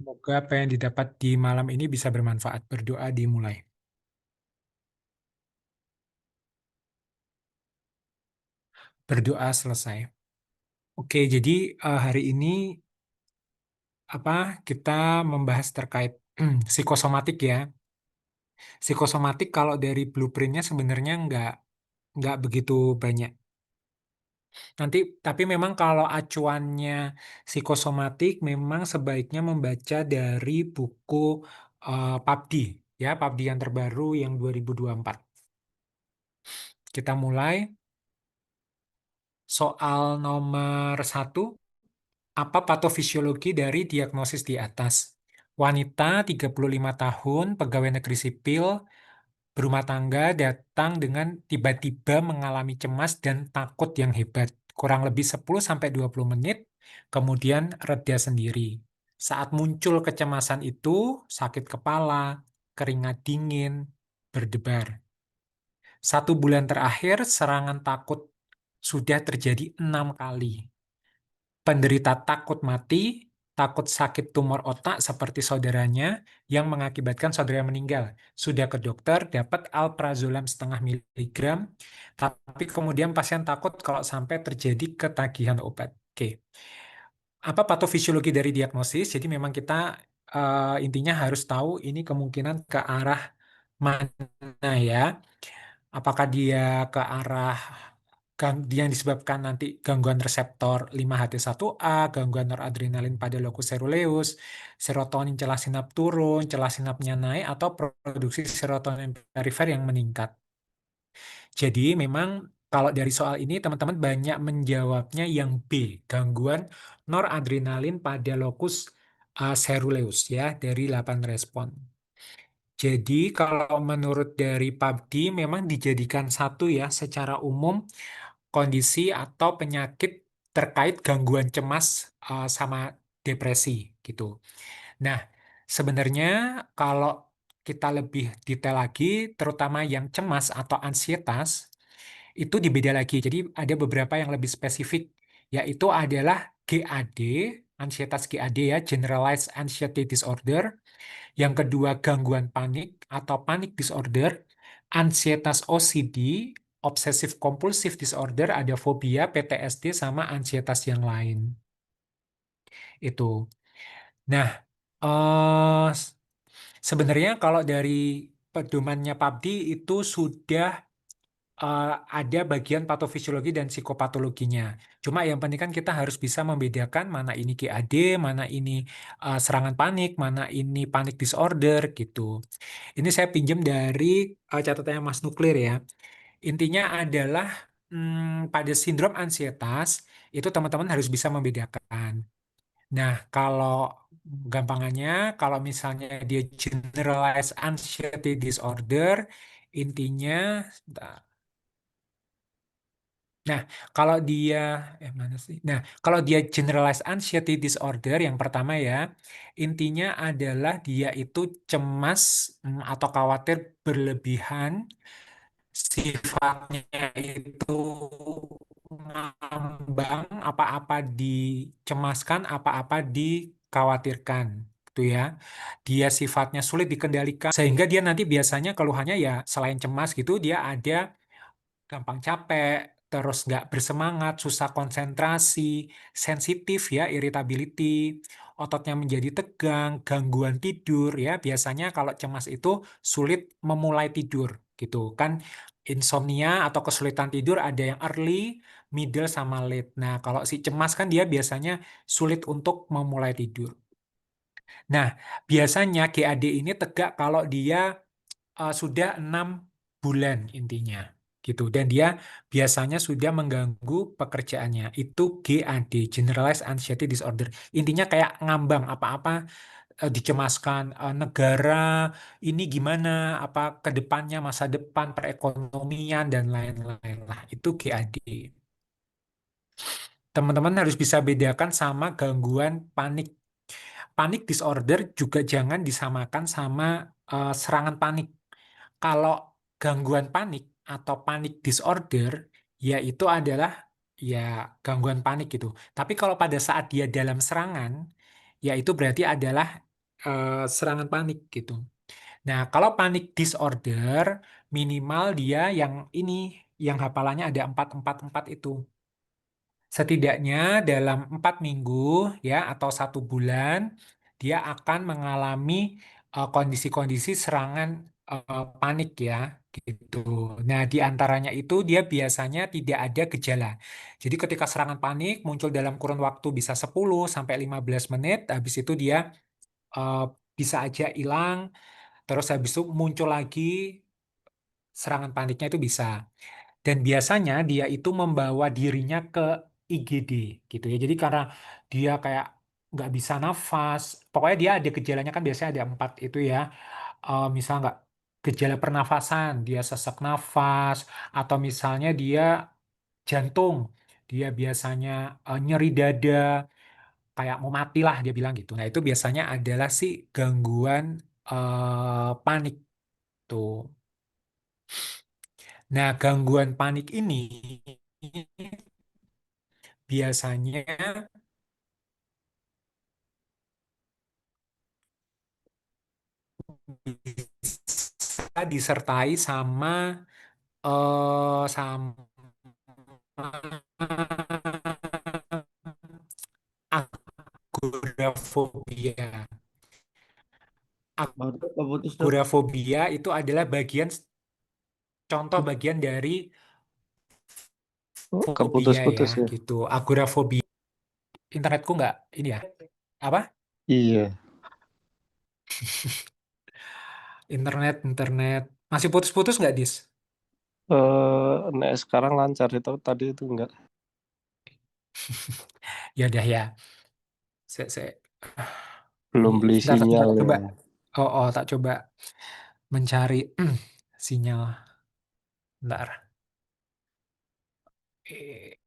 Semoga apa yang didapat di malam ini bisa bermanfaat. Berdoa dimulai. Berdoa selesai. Oke, jadi hari ini apa kita membahas terkait psikosomatik ya. Psikosomatik kalau dari blueprintnya sebenarnya nggak begitu banyak. Nanti, tapi memang kalau acuannya psikosomatik memang sebaiknya membaca dari buku PABDI ya, PABDI yang terbaru yang 2024. Kita mulai soal nomor satu. Apa patofisiologi dari diagnosis di atas? Wanita 35 tahun, pegawai negeri sipil, berumah tangga datang dengan tiba-tiba mengalami cemas dan takut yang hebat. Kurang lebih 10-20 menit, kemudian reda sendiri. Saat muncul kecemasan itu, sakit kepala, keringat dingin, berdebar. 1 bulan terakhir, serangan takut sudah terjadi 6 kali. Penderita takut mati, takut sakit tumor otak seperti saudaranya yang mengakibatkan saudara meninggal. Sudah ke dokter, dapat alprazolam 0,5 miligram, tapi kemudian pasien takut kalau sampai terjadi ketagihan obat. Oke, apa patofisiologi dari diagnosis? Jadi memang kita intinya harus tahu ini kemungkinan ke arah mana ya. Apakah dia ke arah yang disebabkan nanti gangguan reseptor 5-HT1A, gangguan noradrenalin pada locus coeruleus, serotonin celah sinap turun, celah sinapnya naik, atau produksi serotonin perifer yang meningkat. Jadi memang kalau dari soal ini teman-teman banyak menjawabnya yang B, gangguan noradrenalin pada locus coeruleus ya dari 8 respon. Jadi kalau menurut dari PABDI memang dijadikan satu ya secara umum kondisi atau penyakit terkait gangguan cemas sama depresi gitu. Nah, sebenarnya kalau kita lebih detail lagi, terutama yang cemas atau ansietas, itu dibeda lagi. Jadi ada beberapa yang lebih spesifik, yaitu adalah GAD, ansietas GAD ya, Generalized Anxiety Disorder. Yang kedua, gangguan panik atau panic disorder, ansietas OCD, obsessive compulsive disorder, ada fobia, PTSD, sama ansietas yang lain. Itu. Nah, eh, sebenarnya kalau dari pedomannya PABDI itu sudah eh, ada bagian patofisiologi dan psikopatologinya. Cuma yang penting kan kita harus bisa membedakan mana ini GAD, mana ini serangan panik, mana ini panic disorder gitu. Ini saya pinjam dari catatannya Mas Nuklir ya. Intinya adalah pada sindrom ansietas itu teman-teman harus bisa membedakan. Nah, kalau gampangannya, kalau misalnya dia generalized anxiety disorder, intinya, nah, kalau dia, mana sih? Nah, kalau dia generalized anxiety disorder, yang pertama ya, intinya adalah dia itu cemas atau khawatir berlebihan, sifatnya itu ngambang, apa-apa dicemaskan, apa-apa dikhawatirkan, gitu ya. Dia sifatnya sulit dikendalikan, sehingga dia nanti biasanya keluhannya ya selain cemas gitu, dia ada gampang capek, terus nggak bersemangat, susah konsentrasi, sensitif ya, irritability, ototnya menjadi tegang, gangguan tidur ya. Biasanya kalau cemas itu sulit memulai tidur gitu kan. Insomnia atau kesulitan tidur ada yang early, middle sama late. Nah, kalau si cemas kan dia biasanya sulit untuk memulai tidur. Nah, biasanya GAD ini tegak kalau dia sudah 6 bulan intinya gitu dan dia biasanya sudah mengganggu pekerjaannya itu GAD Generalized Anxiety Disorder intinya kayak ngambang apa-apa dicemaskan negara ini gimana apa ke depannya masa depan perekonomian dan lain-lain lah itu GAD. Teman-teman harus bisa bedakan sama gangguan panik. Panik disorder juga jangan disamakan sama serangan panik. Kalau gangguan panik atau panik disorder, ya itu adalah ya gangguan panik gitu. Tapi kalau pada saat dia dalam serangan, ya itu berarti adalah serangan panik gitu. Nah, kalau panik disorder, minimal dia yang ini, yang hafalannya ada 4-4-4 itu. Setidaknya dalam 4 minggu ya atau 1 bulan, dia akan mengalami kondisi-kondisi serangan panik ya gitu. Nah, di antaranya itu dia biasanya tidak ada gejala. Jadi ketika serangan panik muncul dalam kurun waktu bisa 10 sampai 15 menit, habis itu dia eh, bisa aja hilang, terus habis itu muncul lagi serangan paniknya itu bisa. Dan biasanya dia itu membawa dirinya ke IGD gitu ya. Jadi karena dia kayak nggak bisa nafas, pokoknya dia ada gejalanya kan biasanya ada 4 itu ya. Misal nggak gejala pernafasan, dia sesak nafas, atau misalnya dia jantung, dia biasanya nyeri dada, kayak mau mati lah dia bilang gitu. Nah itu biasanya adalah si gangguan panik tuh. Nah gangguan panik ini biasanya bisa disertai sama agorafobia. Baru keputus dok. Agorafobia itu adalah contoh bagian dari Oh, fobia ya keputus-putus ya. gitu. Agorafobia. Internetku nggak ini ya? Apa? Iya. Internet masih putus-putus nggak, Dis? Nah, sekarang lancar itu tadi itu enggak. Ya udah ya. Saya Belum ini beli sebentar sinyal tak ya. coba. Oh, tak coba mencari sinyal. Bentar. Eh,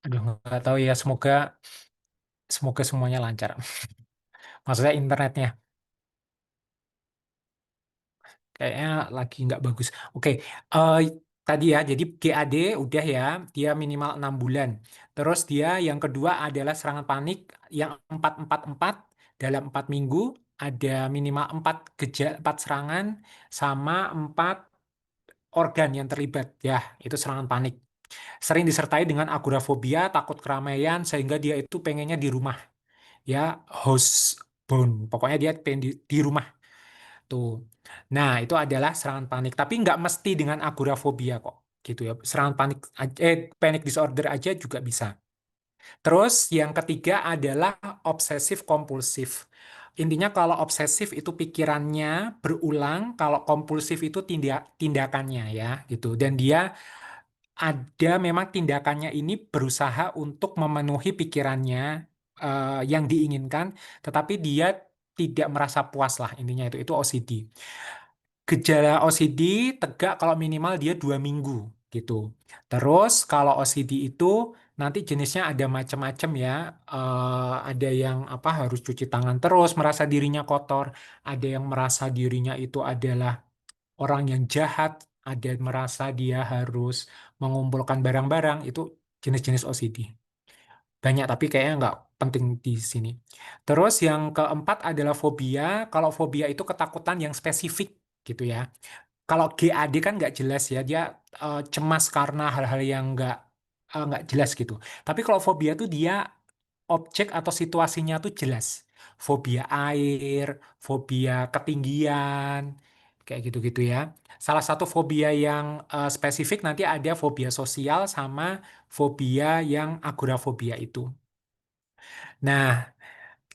Aduh, nggak tahu ya. Semoga semoga semuanya lancar. Maksudnya internetnya kayaknya lagi nggak bagus. Oke, eh, tadi ya. Jadi GAD udah ya, dia minimal 6 bulan. Terus dia yang kedua adalah serangan panik yang 4-4-4 dalam 4 minggu. Ada minimal 4 serangan sama 4 organ yang terlibat. Ya, itu serangan panik. Sering disertai dengan agorafobia, takut keramaian, sehingga dia itu pengennya di rumah. Ya, housebound. Pokoknya dia pengen di rumah tuh. Nah, itu adalah serangan panik. Tapi nggak mesti dengan agorafobia kok. Gitu ya. Serangan panik, panic disorder aja juga bisa. Terus yang ketiga adalah obsesif kompulsif. Intinya kalau obsesif itu pikirannya berulang, kalau kompulsif itu tindakannya ya gitu. Dan dia ada memang tindakannya ini berusaha untuk memenuhi pikirannya yang diinginkan, tetapi dia tidak merasa puas lah intinya itu OCD. Gejala OCD tegak kalau minimal dia 2 minggu gitu. Terus kalau OCD itu nanti jenisnya ada macam-macam ya. Ada yang apa harus cuci tangan terus, merasa dirinya kotor. Ada yang merasa dirinya itu adalah orang yang jahat. Ada yang merasa dia harus mengumpulkan barang-barang. Itu jenis-jenis OCD. banyak tapi kayaknya nggak penting di sini. Terus yang keempat adalah fobia. Kalau fobia itu ketakutan yang spesifik gitu ya. Kalau GAD kan nggak jelas ya, dia cemas karena hal-hal yang nggak jelas gitu. Tapi kalau fobia tuh dia objek atau situasinya tuh jelas. Fobia air, fobia ketinggian, kayak gitu-gitu ya. Salah satu fobia yang spesifik nanti ada fobia sosial sama fobia yang agorafobia itu. Nah,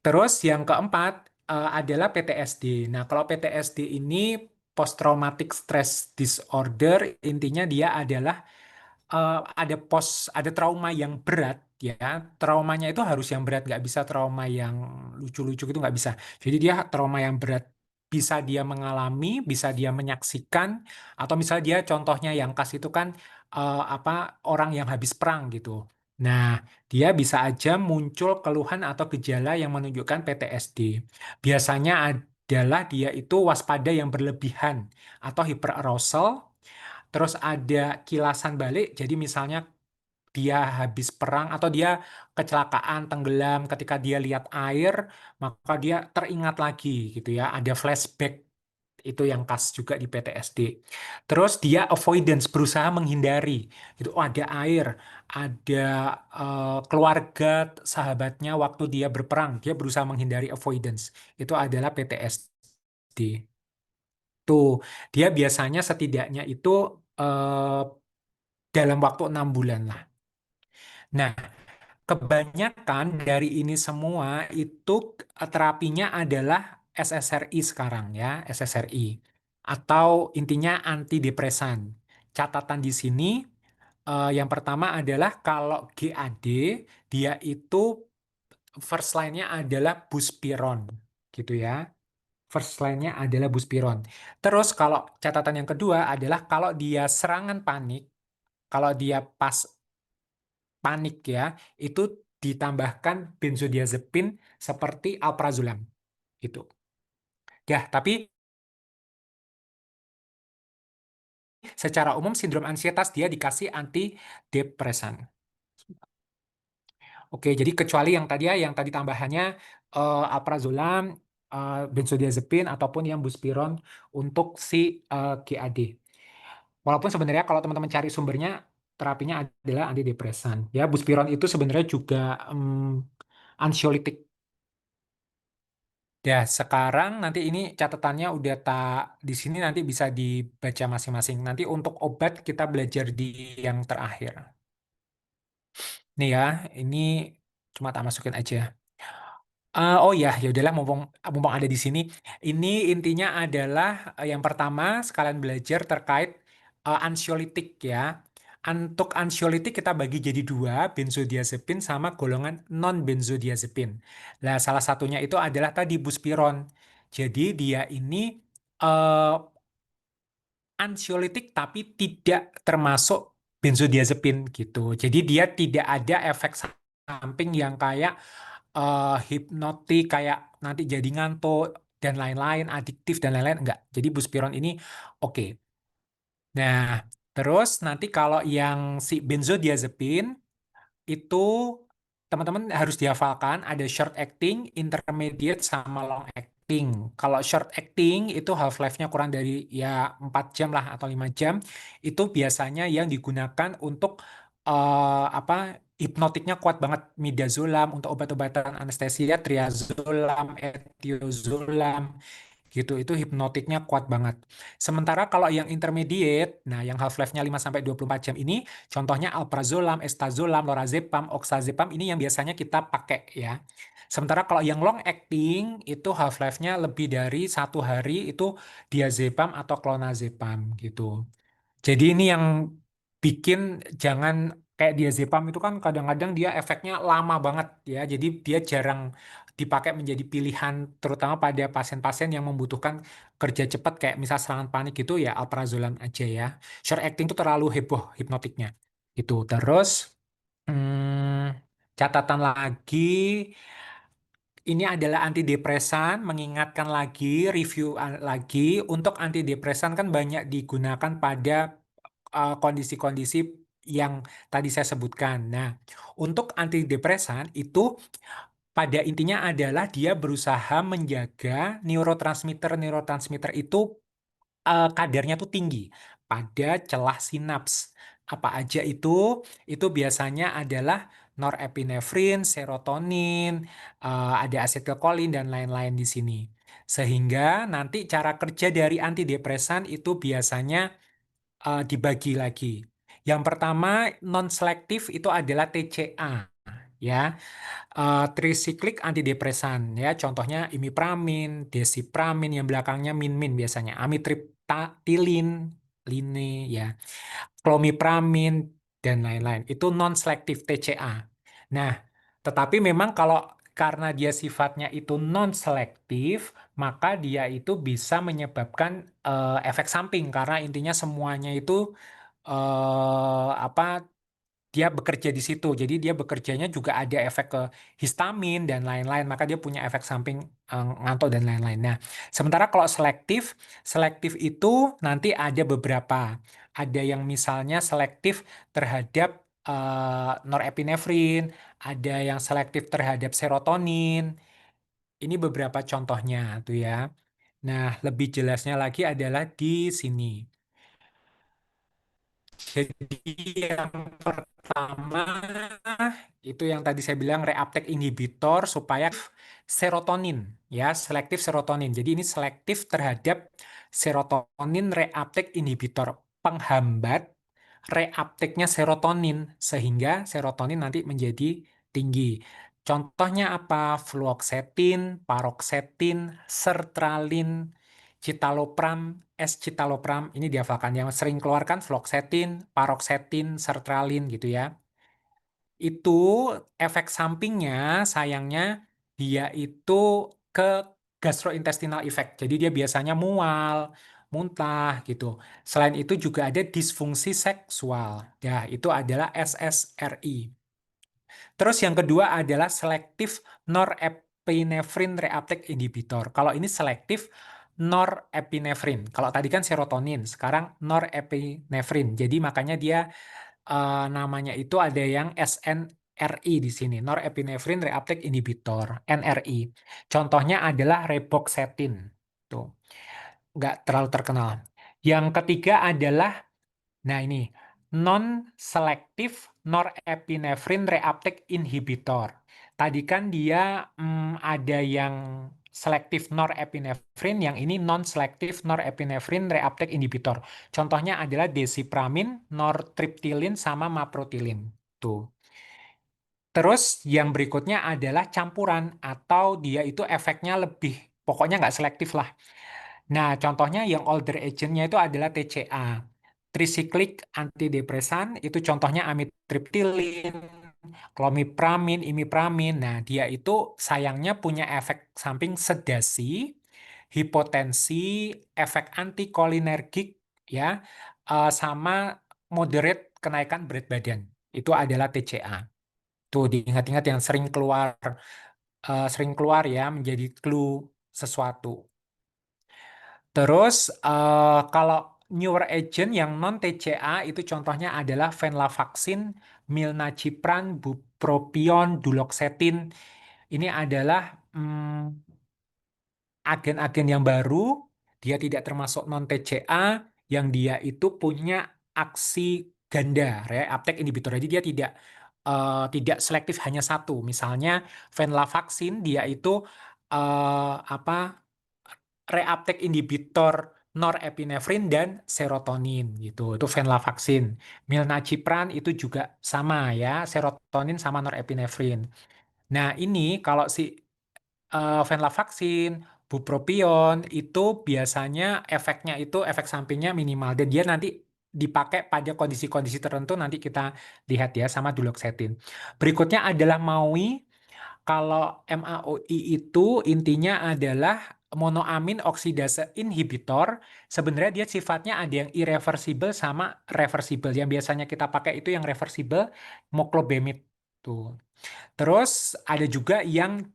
terus yang keempat adalah PTSD. Nah, kalau PTSD ini Post Traumatic Stress Disorder, intinya dia adalah ada trauma yang berat ya. Traumanya itu harus yang berat, nggak bisa trauma yang lucu-lucu gitu nggak bisa. Jadi dia trauma yang berat, bisa dia mengalami, bisa dia menyaksikan, atau misalnya dia contohnya yang khas itu kan apa, orang yang habis perang gitu. Nah, dia bisa aja muncul keluhan atau gejala yang menunjukkan PTSD. Biasanya adalah dia itu waspada yang berlebihan atau hyperarousal. Terus ada kilasan balik, jadi misalnya dia habis perang atau dia kecelakaan tenggelam ketika dia lihat air, maka dia teringat lagi gitu ya, ada flashback, itu yang khas juga di PTSD. Terus dia avoidance, berusaha menghindari, gitu. Oh, ada air, ada keluarga sahabatnya waktu dia berperang, dia berusaha menghindari, avoidance. Itu adalah PTSD. Tuh, dia biasanya setidaknya itu eh, dalam waktu 6 bulan lah. Nah, kebanyakan dari ini semua itu terapinya adalah SSRI sekarang ya, SSRI. Atau intinya antidepresan. Catatan di sini yang pertama adalah kalau GAD dia itu first line-nya adalah buspiron gitu ya. First line-nya adalah buspiron. Terus kalau catatan yang kedua adalah kalau dia serangan panik, kalau dia pas panik ya, itu ditambahkan benzodiazepin seperti alprazolam gitu. Ya, tapi secara umum sindrom ansietas dia dikasih antidepresan. Oke, jadi kecuali yang tadi ya, yang tadi tambahannya alprazolam, benzodiazepin ataupun yang buspiron untuk si GAD. Walaupun sebenarnya kalau teman-teman cari sumbernya terapinya adalah antidepresan. Ya, buspiron itu sebenarnya juga ansiolitik. Ya, sekarang nanti ini catatannya udah tak di sini, nanti bisa dibaca masing-masing. Nanti untuk obat kita belajar di yang terakhir. Nih ya, ini cuma tak masukin aja. Oh ya, ya udahlah, mumpung mumpung ada di sini. Ini intinya adalah yang pertama sekalian belajar terkait ansiolitik ya. Untuk ansiolitik kita bagi jadi dua, benzodiazepin sama golongan non benzodiazepin. Nah, salah satunya itu adalah tadi buspiron. Jadi dia ini eh, ansiolitik tapi tidak termasuk benzodiazepin gitu. Jadi dia tidak ada efek samping yang kayak hipnotik, kayak nanti jadi ngantuk dan lain-lain, adiktif dan lain-lain, enggak. Jadi buspiron ini oke. Nah, terus nanti kalau yang si benzodiazepin itu teman-teman harus dihafalkan ada short acting, intermediate sama long acting. Kalau short acting itu half life-nya kurang dari ya 4 jam lah atau 5 jam. Itu biasanya yang digunakan untuk apa, hipnotiknya kuat banget, midazolam untuk obat-obatan anestesia, triazolam, etiozolam gitu, itu hipnotiknya kuat banget. Sementara kalau yang intermediate, nah yang half life-nya 5 sampai 24 jam ini, contohnya alprazolam, estazolam, lorazepam, oxazepam, ini yang biasanya kita pakai ya. Sementara kalau yang long acting itu half life-nya lebih dari 1 hari, itu diazepam atau clonazepam gitu. Jadi ini yang bikin jangan kayak diazepam itu kan kadang-kadang dia efeknya lama banget ya. Jadi dia jarang dipakai menjadi pilihan terutama pada pasien-pasien yang membutuhkan kerja cepat kayak misal serangan panik gitu ya, alprazolam aja ya. Short acting itu terlalu heboh hipnotiknya gitu. Terus catatan lagi, ini adalah antidepresan, mengingatkan lagi, review lagi, untuk antidepresan kan banyak digunakan pada kondisi-kondisi yang tadi saya sebutkan. Nah, untuk antidepresan itu pada intinya adalah dia berusaha menjaga neurotransmitter-neurotransmitter itu kadarnya tuh tinggi pada celah sinaps. Apa aja itu? Itu biasanya adalah norepinefrin, serotonin, ada asetilkolin dan lain-lain di sini. Sehingga nanti cara kerja dari antidepresan itu biasanya dibagi lagi. Yang pertama non-selektif itu adalah TCA, ya, trisiklik antidepresan, ya, contohnya imipramin, desipramin, yang belakangnya min-min biasanya, amitriptilin, line, ya, klomipramin, dan lain-lain. Itu non-selektif TCA. Nah, tetapi memang kalau karena dia sifatnya itu non-selektif, maka dia itu bisa menyebabkan efek samping karena intinya semuanya itu apa, dia bekerja di situ. Jadi dia bekerjanya juga ada efek ke histamin dan lain-lain, maka dia punya efek samping ngantuk dan lain-lain. Nah, sementara kalau selektif, selektif itu nanti ada beberapa. Ada yang misalnya selektif terhadap norepinefrin, ada yang selektif terhadap serotonin. Ini beberapa contohnya tuh ya. Nah, lebih jelasnya lagi adalah di sini. Jadi yang pertama itu yang tadi saya bilang reuptake inhibitor supaya serotonin, ya, selektif serotonin. Jadi ini selektif terhadap serotonin reuptake inhibitor, penghambat reuptake-nya serotonin sehingga serotonin nanti menjadi tinggi. Contohnya apa? Fluoxetine, paroxetine, sertralin, citalopram, escitalopram, ini dihafalkan. Yang sering keluarkan fluoxetine, paroxetine, sertralin gitu ya. Itu efek sampingnya sayangnya dia itu ke gastrointestinal effect. Jadi dia biasanya mual, muntah gitu. Selain itu juga ada disfungsi seksual. Ya, itu adalah SSRI. Terus yang kedua adalah selektif norepinefrin reuptake inhibitor. Kalau ini selektif norepinefrin. Kalau tadi kan serotonin, sekarang norepinefrin. Jadi makanya dia namanya itu ada yang SNRI di sini, norepinefrin reuptake inhibitor, NRI. Contohnya adalah reboxetine. Tuh, nggak terlalu terkenal. Yang ketiga adalah, nah ini, non-selective norepinefrin reuptake inhibitor. Tadi kan dia ada yang selektif norepinefrin, yang ini non-selective norepinefrin reuptake inhibitor. Contohnya adalah desipramin, nortriptilin, sama maprotilin. Tuh. Terus yang berikutnya adalah campuran atau dia itu efeknya lebih, pokoknya nggak selektif lah. Nah, contohnya yang older agent-nya itu adalah TCA. Tricyclic antidepresan, itu contohnya amitriptilin, klomipramin, imipramin. Nah, dia itu sayangnya punya efek samping sedasi, hipotensi, efek antikolinergik, ya, sama moderate kenaikan berat badan. Itu adalah TCA. Tuh diingat-ingat yang sering keluar ya menjadi clue sesuatu. Terus kalau newer agent yang non TCA itu contohnya adalah venlafaxine, milnacipran, bupropion, duloxetine. Ini adalah agen-agen yang baru, dia tidak termasuk non TCA, yang dia itu punya aksi ganda, reuptake inhibitor. Jadi dia tidak selektif hanya satu. Misalnya venlafaxine dia itu apa, reuptake inhibitor norepinefrin dan serotonin gitu. Itu venlafaxine. Milnacipran itu juga sama ya, serotonin sama norepinefrin. Nah, ini kalau si venlafaxine, bupropion itu biasanya efeknya itu efek sampingnya minimal dan dia nanti dipakai pada kondisi-kondisi tertentu, nanti kita lihat ya, sama duloxetine. Berikutnya adalah MAOI. Kalau MAOI itu intinya adalah monoamin oksidase inhibitor. Sebenarnya dia sifatnya ada yang irreversible sama reversible. Yang biasanya kita pakai itu yang reversible, moclobemid tuh. Terus ada juga yang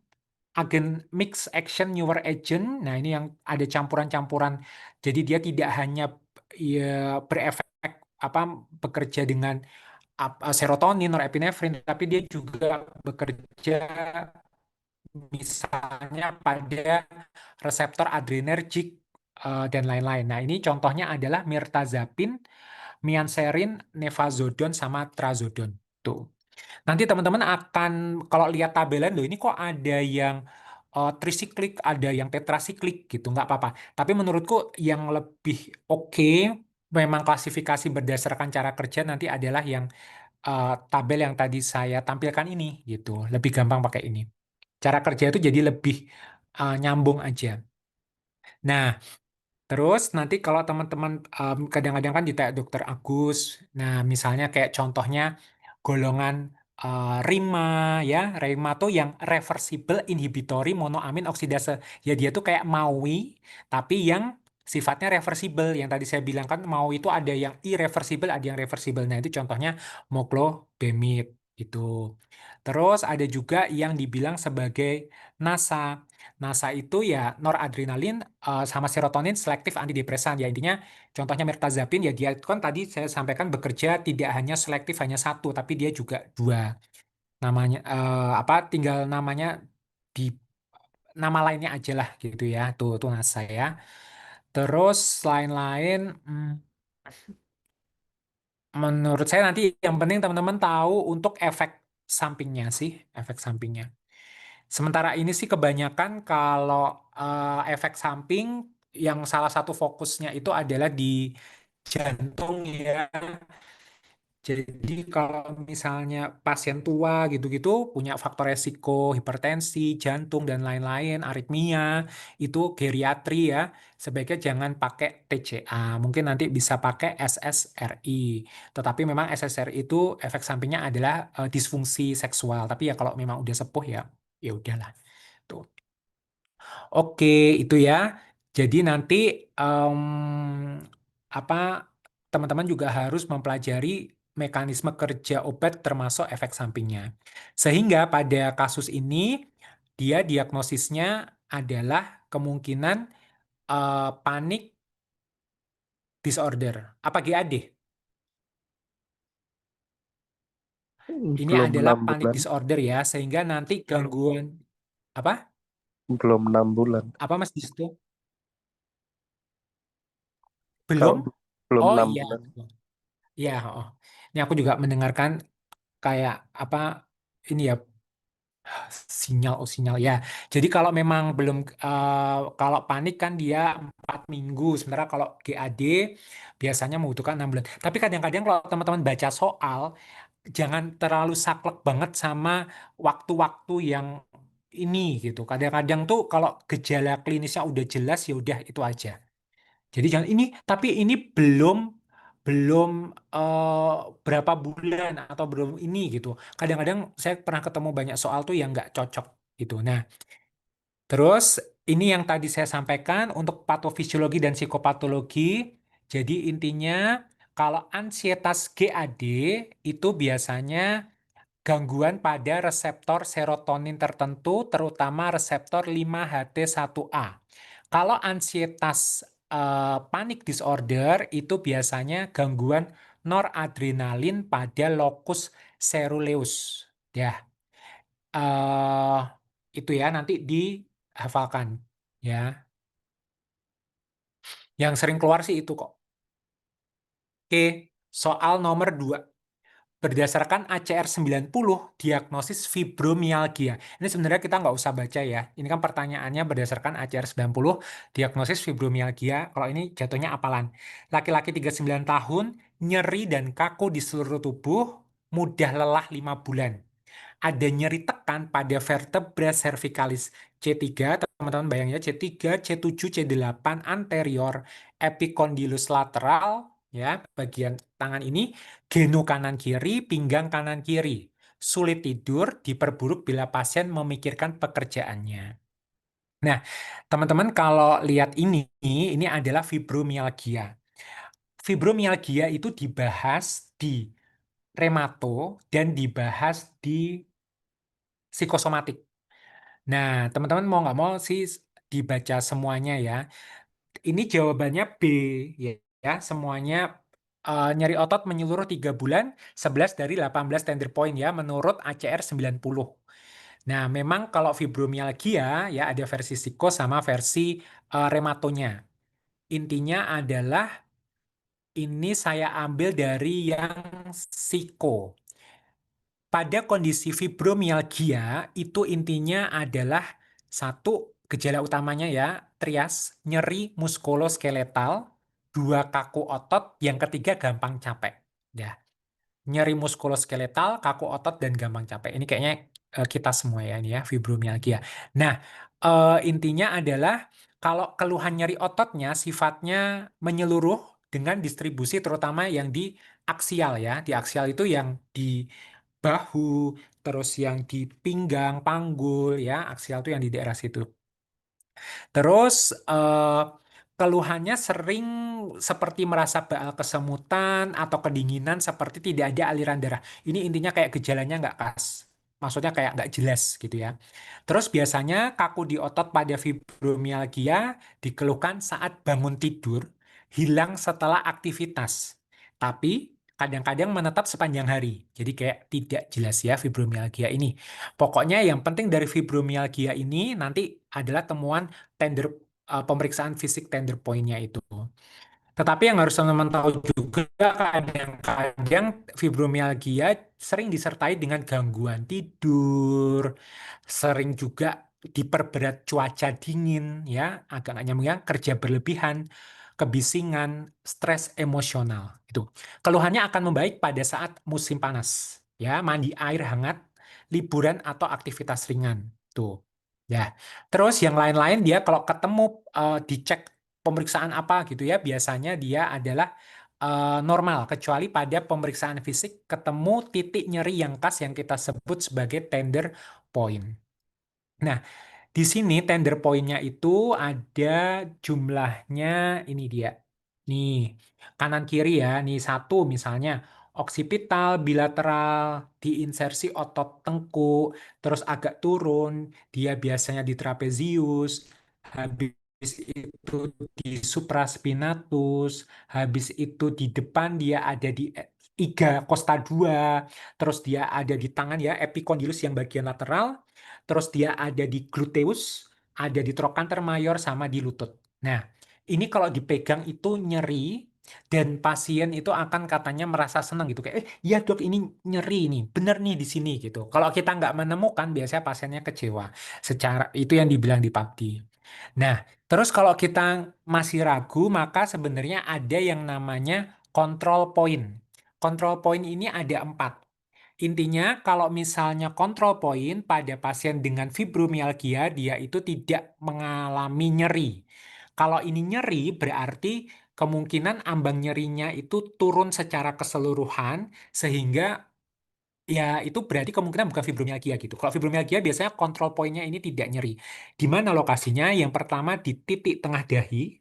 agen mix action newer agent. Nah, ini yang ada campuran-campuran. Jadi dia tidak hanya ya, berefek apa, bekerja dengan serotonin, norepinefrin, tapi dia juga bekerja misalnya pada reseptor adrenergik dan lain-lain. Nah, ini contohnya adalah mirtazapin, mianserin, nefazodon, sama trazodon. Tuh. Nanti teman-teman akan, kalau lihat tabelan, loh ini kok ada yang trisiklik, ada yang tetrasiklik gitu, nggak apa-apa. Tapi menurutku yang lebih oke, memang klasifikasi berdasarkan cara kerja nanti adalah yang tabel yang tadi saya tampilkan ini gitu. Lebih gampang pakai ini. Cara kerja itu jadi lebih nyambung aja. Nah, terus nanti kalau teman-teman kadang-kadang kan ditanya dokter Agus, nah misalnya kayak contohnya golongan RIMA ya, RIMA tuh yang reversible inhibitory monoamin oksidase. Ya dia tuh kayak MAUI, tapi yang sifatnya reversible. Yang tadi saya bilang kan MAUI itu ada yang irreversible, ada yang reversible. Nah itu contohnya moclobemid itu. Terus ada juga yang dibilang sebagai NASA. NASA itu ya noradrenalin sama serotonin selektif antidepresan. Ya intinya contohnya mirtazapin ya dia itu kan tadi saya sampaikan bekerja tidak hanya selektif hanya satu tapi dia juga dua. Namanya apa tinggal namanya di nama lainnya aja lah gitu ya. Tuh NASA ya. Terus lain-lain menurut saya nanti yang penting teman-teman tahu untuk efek sampingnya sih, efek sampingnya. Sementara ini sih kebanyakan kalau efek samping yang salah satu fokusnya itu adalah di jantung ya. Jadi kalau misalnya pasien tua gitu-gitu punya faktor resiko hipertensi, jantung dan lain-lain, aritmia, itu geriatri ya, sebaiknya jangan pakai TCA. Mungkin nanti bisa pakai SSRI. Tetapi memang SSRI itu efek sampingnya adalah disfungsi seksual. Tapi ya kalau memang udah sepuh ya, ya udahlah. Tuh. Oke, itu ya. Jadi nanti em, apa teman-teman juga harus mempelajari mekanisme kerja obat termasuk efek sampingnya. Sehingga pada kasus ini dia diagnosisnya adalah kemungkinan panik disorder. Apa GAD? Ini Belum adalah 6 panik bulan. disorder ya, sehingga nanti gangguan apa? Belum 6 bulan. Apa Mas Disto? Belum? Kalau belum Oh enam iya, bulan. betul. Iya, oh. Ini aku juga mendengarkan kayak apa ini ya sinyal oh sinyal ya. Jadi kalau memang belum kalau panik kan dia 4 minggu, sementara kalau GAD biasanya membutuhkan 6 bulan. Tapi kadang-kadang kalau teman-teman baca soal jangan terlalu saklek banget sama waktu-waktu yang ini gitu. Kadang-kadang tuh kalau gejala klinisnya udah jelas ya udah itu aja. Jadi jangan ini, tapi ini belum belum eh, berapa bulan atau belum ini gitu. Kadang-kadang saya pernah ketemu banyak soal tuh yang nggak cocok gitu. Nah, terus ini yang tadi saya sampaikan untuk patofisiologi dan psikopatologi. Jadi intinya kalau ansietas GAD itu biasanya gangguan pada reseptor serotonin tertentu, terutama reseptor 5-HT1A. Kalau ansietas panic disorder itu biasanya gangguan noradrenalin pada locus ceruleus. Ya, eh, itu ya nanti dihafalkan. Ya, yang sering keluar sih itu kok. Oke, soal nomor 2. Berdasarkan ACR 90, diagnosis fibromialgia. Ini sebenarnya kita nggak usah baca ya. Ini kan pertanyaannya berdasarkan ACR 90, diagnosis fibromialgia. Kalau ini jatuhnya apalan. Laki-laki 39 tahun, nyeri dan kaku di seluruh tubuh, mudah lelah 5 bulan. Ada nyeri tekan pada vertebra cervicalis C3, teman-teman bayangnya C3, C7, C8 anterior, epicondylus lateral, ya, bagian tangan ini, genu kanan kiri, pinggang kanan kiri. Sulit tidur, diperburuk bila pasien memikirkan pekerjaannya. Nah, teman-teman kalau lihat ini adalah fibromialgia. Fibromialgia itu dibahas di remato dan dibahas di psikosomatik. Nah, teman-teman mau nggak mau sih dibaca semuanya ya. Ini jawabannya B ya, ya semuanya nyeri otot menyeluruh 3 bulan, 11 dari 18 tender point ya, menurut ACR 90. Nah, memang kalau fibromialgia ya ada versi psiko sama versi rematonya. Intinya adalah ini saya ambil dari yang psiko. Pada kondisi fibromialgia itu intinya adalah satu gejala utamanya ya, trias, nyeri muskuloskeletal, dua kaku otot, yang ketiga gampang capek. Ya, nyeri muskuloskeletal, kaku otot, dan gampang capek. Ini kayaknya kita semua ya ini ya, fibromialgia. Nah, intinya adalah kalau keluhan nyeri ototnya sifatnya menyeluruh dengan distribusi terutama yang di aksial ya. Di aksial itu yang di bahu, terus yang di pinggang, panggul ya. Aksial itu yang di daerah situ. Terus keluhannya sering seperti merasa baal kesemutan atau kedinginan seperti tidak ada aliran darah. Ini intinya kayak gejalanya nggak khas. Maksudnya kayak nggak jelas gitu ya. Terus biasanya kaku di otot pada fibromialgia dikeluhkan saat bangun tidur, hilang setelah aktivitas. Tapi kadang-kadang menetap sepanjang hari. Jadi kayak tidak jelas ya fibromialgia ini. Pokoknya yang penting dari fibromialgia ini nanti adalah temuan tender pemeriksaan fisik tender point-nya itu. Tetapi yang harus teman-teman tahu juga kadang-kadang fibromialgia sering disertai dengan gangguan tidur, sering juga diperberat cuaca dingin, ya agak nggak nyambung ya, kerja berlebihan, kebisingan, stres emosional. Itu keluhannya akan membaik pada saat musim panas, ya mandi air hangat, liburan atau aktivitas ringan. Tuh, ya. Terus yang lain-lain dia kalau ketemu dicek pemeriksaan apa gitu ya, biasanya dia adalah normal, kecuali pada pemeriksaan fisik ketemu titik nyeri yang khas yang kita sebut sebagai tender point. Nah, di sini tender point-nya itu ada jumlahnya, ini dia. Nih, kanan kiri ya. Nih satu misalnya oksipital, bilateral, diinsersi otot tengkuk, terus agak turun, dia biasanya di trapezius, habis itu di supraspinatus, habis itu di depan dia ada di iga costa 2, terus dia ada di tangan ya epicondylus yang bagian lateral, terus dia ada di gluteus, ada di trochanter mayor sama di lutut. Nah, ini kalau dipegang itu nyeri dan pasien itu akan katanya merasa senang gitu kayak ya dok ini nyeri nih, bener nih di sini gitu. Kalau kita nggak menemukan biasanya pasiennya kecewa. Secara itu yang dibilang di PABD. Nah, terus kalau kita masih ragu maka sebenarnya ada yang namanya control point. Control point ini ada 4. Intinya, kalau misalnya kontrol poin pada pasien dengan fibromialgia, dia itu tidak mengalami nyeri. Kalau ini nyeri, berarti kemungkinan ambang nyerinya itu turun secara keseluruhan, sehingga ya itu berarti kemungkinan bukan fibromialgia gitu. Kalau fibromialgia biasanya kontrol poinnya ini tidak nyeri. Di mana lokasinya? Yang pertama di titik tengah dahi,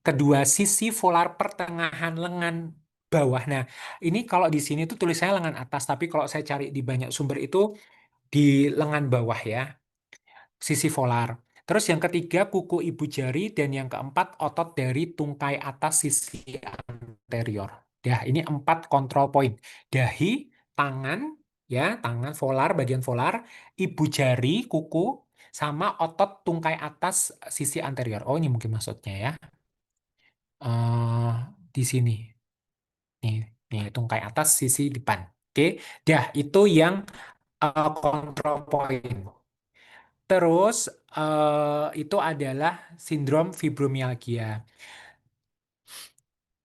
kedua sisi volar pertengahan lengan bawah. Nah, ini kalau di sini tuh tulisannya lengan atas, tapi kalau saya cari di banyak sumber itu di lengan bawah ya, sisi volar. Terus yang ketiga kuku ibu jari dan yang keempat otot dari tungkai atas sisi anterior. Ya, ini 4 control point. Dahi, tangan, ya, tangan volar, bagian volar, ibu jari, kuku, sama otot tungkai atas sisi anterior. Oh, ini mungkin maksudnya ya. Di sini. Nih, nih tungkai atas sisi depan. Oke, dah itu yang control point. Terus itu adalah sindrom fibromialgia.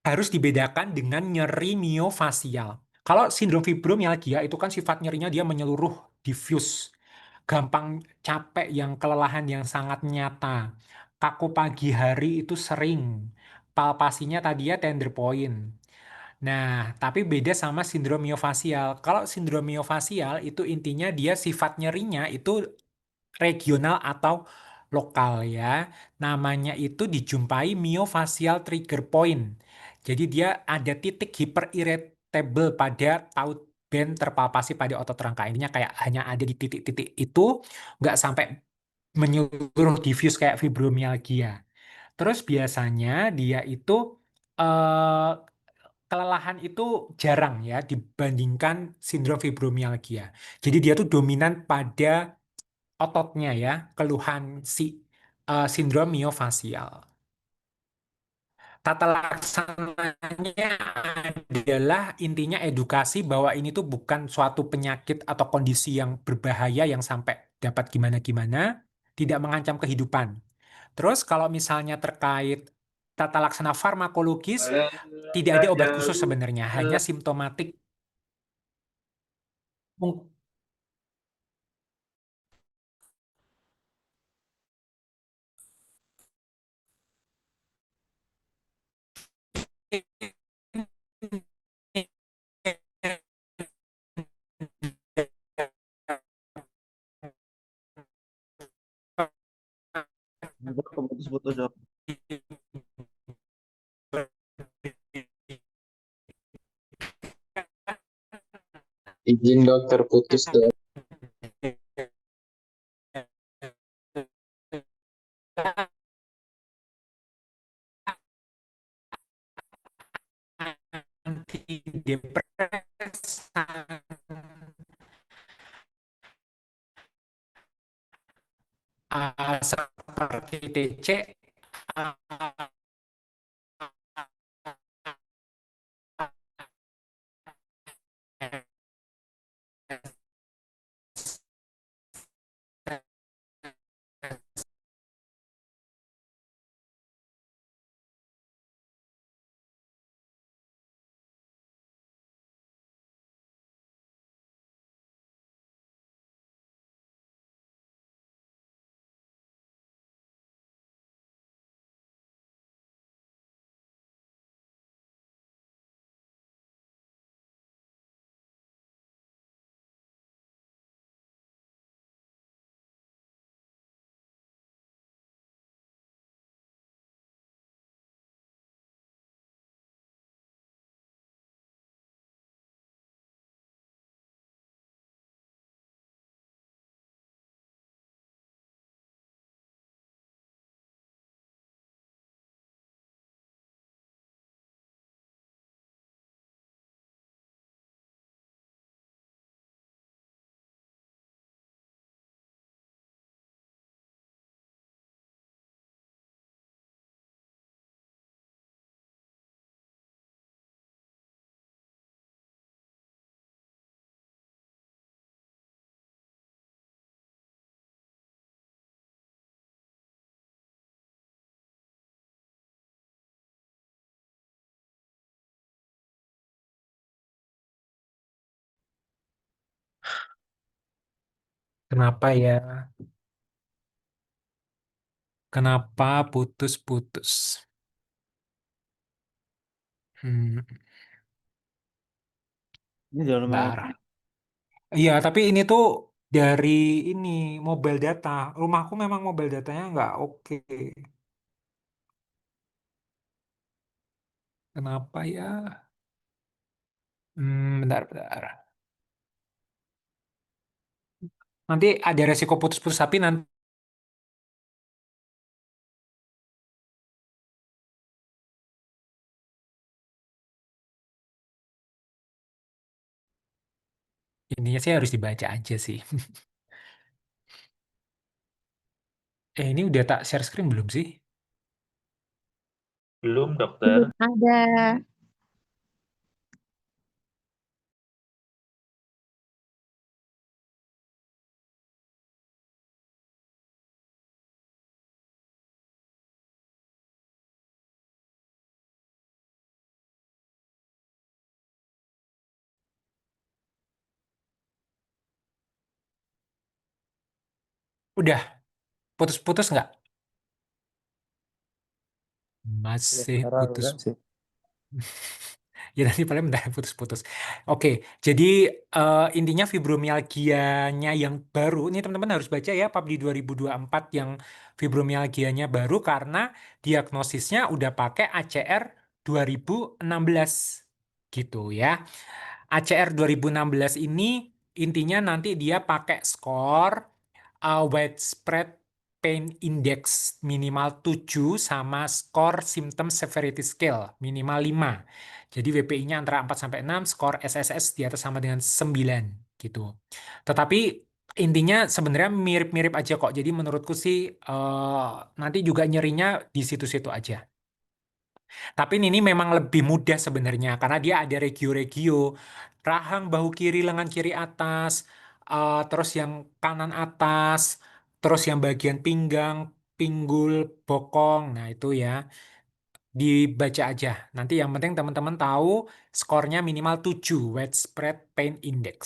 Harus dibedakan dengan nyeri miofasial. Kalau sindrom fibromialgia itu kan sifat nyerinya dia menyeluruh, diffuse, gampang capek yang kelelahan yang sangat nyata. Kaku pagi hari itu sering. Palpasinya tadi ya tender point. Nah, tapi beda sama sindrom miofasial. Kalau sindrom miofasial itu intinya dia sifat nyerinya itu regional atau lokal ya. Namanya itu dijumpai myofascial trigger point. Jadi dia ada titik hyperirritable pada taut band terpalpasi pada otot rangka. Ininya kayak hanya ada di titik-titik itu, nggak sampai menyeluruh diffuse kayak fibromialgia. Terus biasanya dia itu eh, kelelahan itu jarang ya dibandingkan sindrom fibromialgia. Jadi dia tuh dominan pada ototnya ya, keluhan sindrom miofasial. Tata laksananya adalah intinya edukasi bahwa ini tuh bukan suatu penyakit atau kondisi yang berbahaya yang sampai dapat gimana-gimana, tidak mengancam kehidupan. Terus kalau misalnya terkait tata laksana farmakologis, tidak ada obat khusus sebenarnya, hanya simptomatik. Mungkin Bentar, putus-putus dok. Izin dokter putus dok. antidepresan, seperti TC, uh, kenapa ya? Kenapa putus-putus? Hmm, Ini jangan lumayan. bentar. Iya, tapi ini tuh dari ini mobile data. Rumahku memang mobile datanya nggak oke. Kenapa ya? Bentar. Nanti ada resiko putus-putus, tapi nanti ininya sih harus dibaca aja sih. Ini udah tak share screen belum sih? Belum, dokter. Belum ada. Udah, putus-putus nggak? Ya, Masih sekarang putus. enggak sih. Ya nanti paling bentar putus-putus. Oke, jadi intinya fibromialgianya yang baru, ini teman-teman harus baca ya PABDI 2024 yang fibromialgianya baru karena diagnosisnya udah pakai ACR 2016 gitu ya. ACR 2016 ini intinya nanti dia pakai skor widespread Pain Index minimal 7 sama skor Symptom Severity Scale minimal 5. Jadi WPI-nya antara 4 sampai 6, skor SSS di atas sama dengan 9 gitu. Tetapi intinya sebenarnya mirip-mirip aja kok. Jadi menurutku sih nanti juga nyerinya di situ-situ aja. Tapi ini memang lebih mudah sebenarnya karena dia ada regio-regio, rahang bahu kiri, lengan kiri atas, terus yang kanan atas, terus yang bagian pinggang, pinggul, bokong. Nah, itu ya dibaca aja. Nanti yang penting teman-teman tahu skornya minimal 7 Widespread Pain Index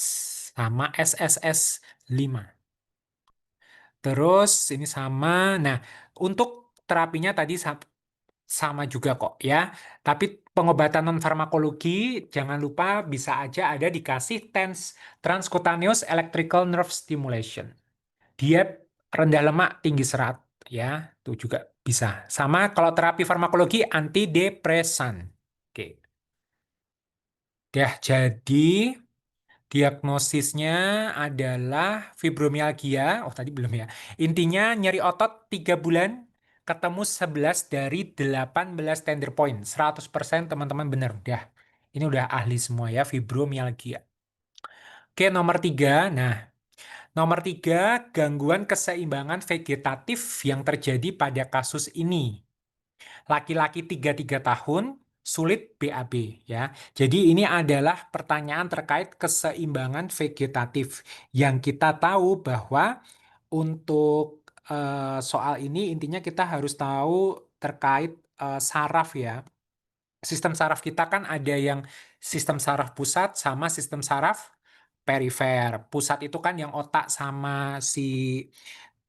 sama SSS 5. Terus ini sama. Nah, untuk terapinya tadi sama juga kok ya. Tapi pengobatan non farmakologi jangan lupa bisa aja ada dikasih transcutaneous electrical nerve stimulation. Dia rendah lemak, tinggi serat ya. Itu juga bisa. Sama kalau terapi farmakologi antidepresan. Oke. Dah jadi diagnosisnya adalah fibromialgia. Oh, tadi belum ya. Intinya nyeri otot 3 bulan, ketemu 11 dari 18 tender point. 100% teman-teman benar. Udah. Ini udah ahli semua ya, fibromialgia. Oke, nomor 3. Nah, nomor 3, gangguan keseimbangan vegetatif yang terjadi pada kasus ini. Laki-laki 33 tahun, sulit BAB ya. Jadi ini adalah pertanyaan terkait keseimbangan vegetatif yang kita tahu bahwa untuk soal ini intinya kita harus tahu terkait saraf ya. Sistem saraf kita kan ada yang sistem saraf pusat sama sistem saraf perifer. Pusat itu kan yang otak sama si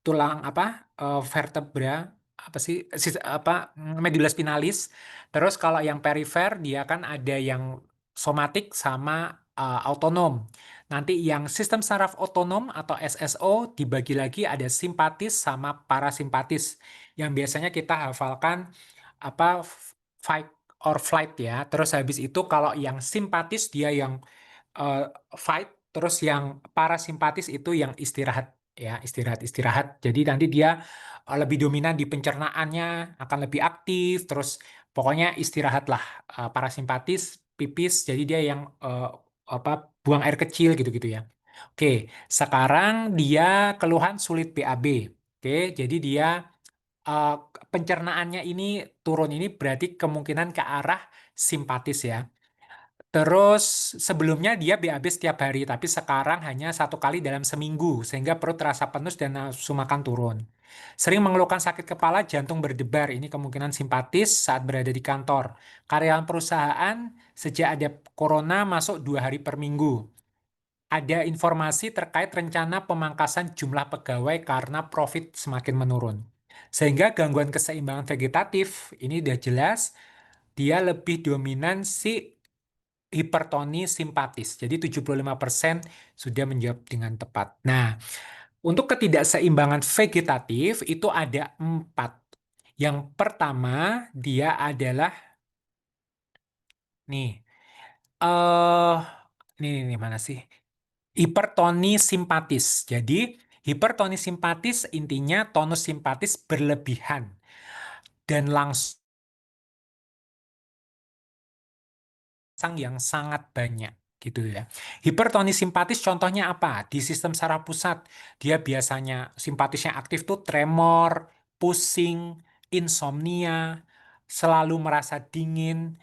tulang apa vertebra apa sih apa medulla spinalis. Terus kalau yang perifer dia kan ada yang somatik sama autonom. Nanti yang sistem saraf otonom atau SSO dibagi lagi ada simpatis sama parasimpatis. Yang biasanya kita hafalkan apa fight or flight ya. Terus habis itu kalau yang simpatis dia yang eh, fight, terus yang parasimpatis itu yang istirahat ya, istirahat. Jadi nanti dia lebih dominan di pencernaannya, akan lebih aktif, terus pokoknya istirahatlah. Parasimpatis pipis, jadi dia yang apa buang air kecil gitu-gitu ya. Oke, sekarang dia keluhan sulit BAB. Oke, jadi dia eh, pencernaannya ini turun, ini berarti kemungkinan ke arah simpatis ya. Terus sebelumnya dia BAB setiap hari, tapi sekarang hanya 1 kali dalam seminggu, sehingga perut terasa penuh dan nafsu makan turun. Sering mengeluhkan sakit kepala, jantung berdebar, ini kemungkinan simpatis saat berada di kantor. Karyawan perusahaan sejak ada corona masuk 2 hari per minggu. Ada informasi terkait rencana pemangkasan jumlah pegawai karena profit semakin menurun. Sehingga gangguan keseimbangan vegetatif, ini udah jelas, dia lebih dominan si hipertoni simpatis. Jadi 75% sudah menjawab dengan tepat. Nah, untuk ketidakseimbangan vegetatif itu ada 4. Yang pertama, dia adalah nih, eh nih mana sih? Hipertoni simpatis. Jadi, hipertoni simpatis intinya tonus simpatis berlebihan dan langsung yang sangat banyak gitu ya. Hipertoni simpatis contohnya apa? Di sistem saraf pusat, dia biasanya simpatisnya aktif tuh tremor, pusing, insomnia, selalu merasa dingin,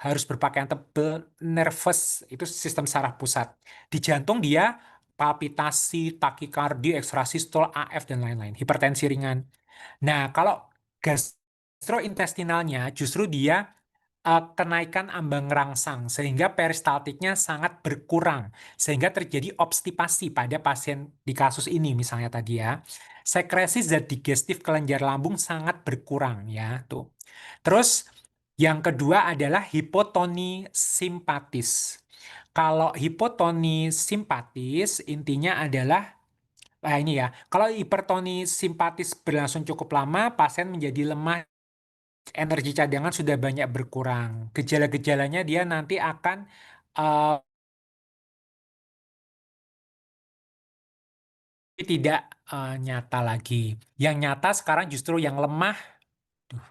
harus berpakaian tebal, nervous, itu sistem saraf pusat. Di jantung dia palpitasi, takikardi, ekstrasistol, AF dan lain-lain, hipertensi ringan. Nah, kalau gastrointestinalnya justru dia kenaikan ambang rangsang sehingga peristaltiknya sangat berkurang sehingga terjadi obstipasi pada pasien di kasus ini misalnya tadi ya. Sekresi zat digestif kelenjar lambung sangat berkurang ya tuh. Terus yang kedua adalah hipotoni simpatis. Kalau hipotoni simpatis intinya adalah ini ya, kalau hipertoni simpatis berlangsung cukup lama, pasien menjadi lemah, energi cadangan sudah banyak berkurang. Gejala-gejalanya dia nanti akan uh, tidak nyata lagi. Yang nyata sekarang justru yang lemah. Duh,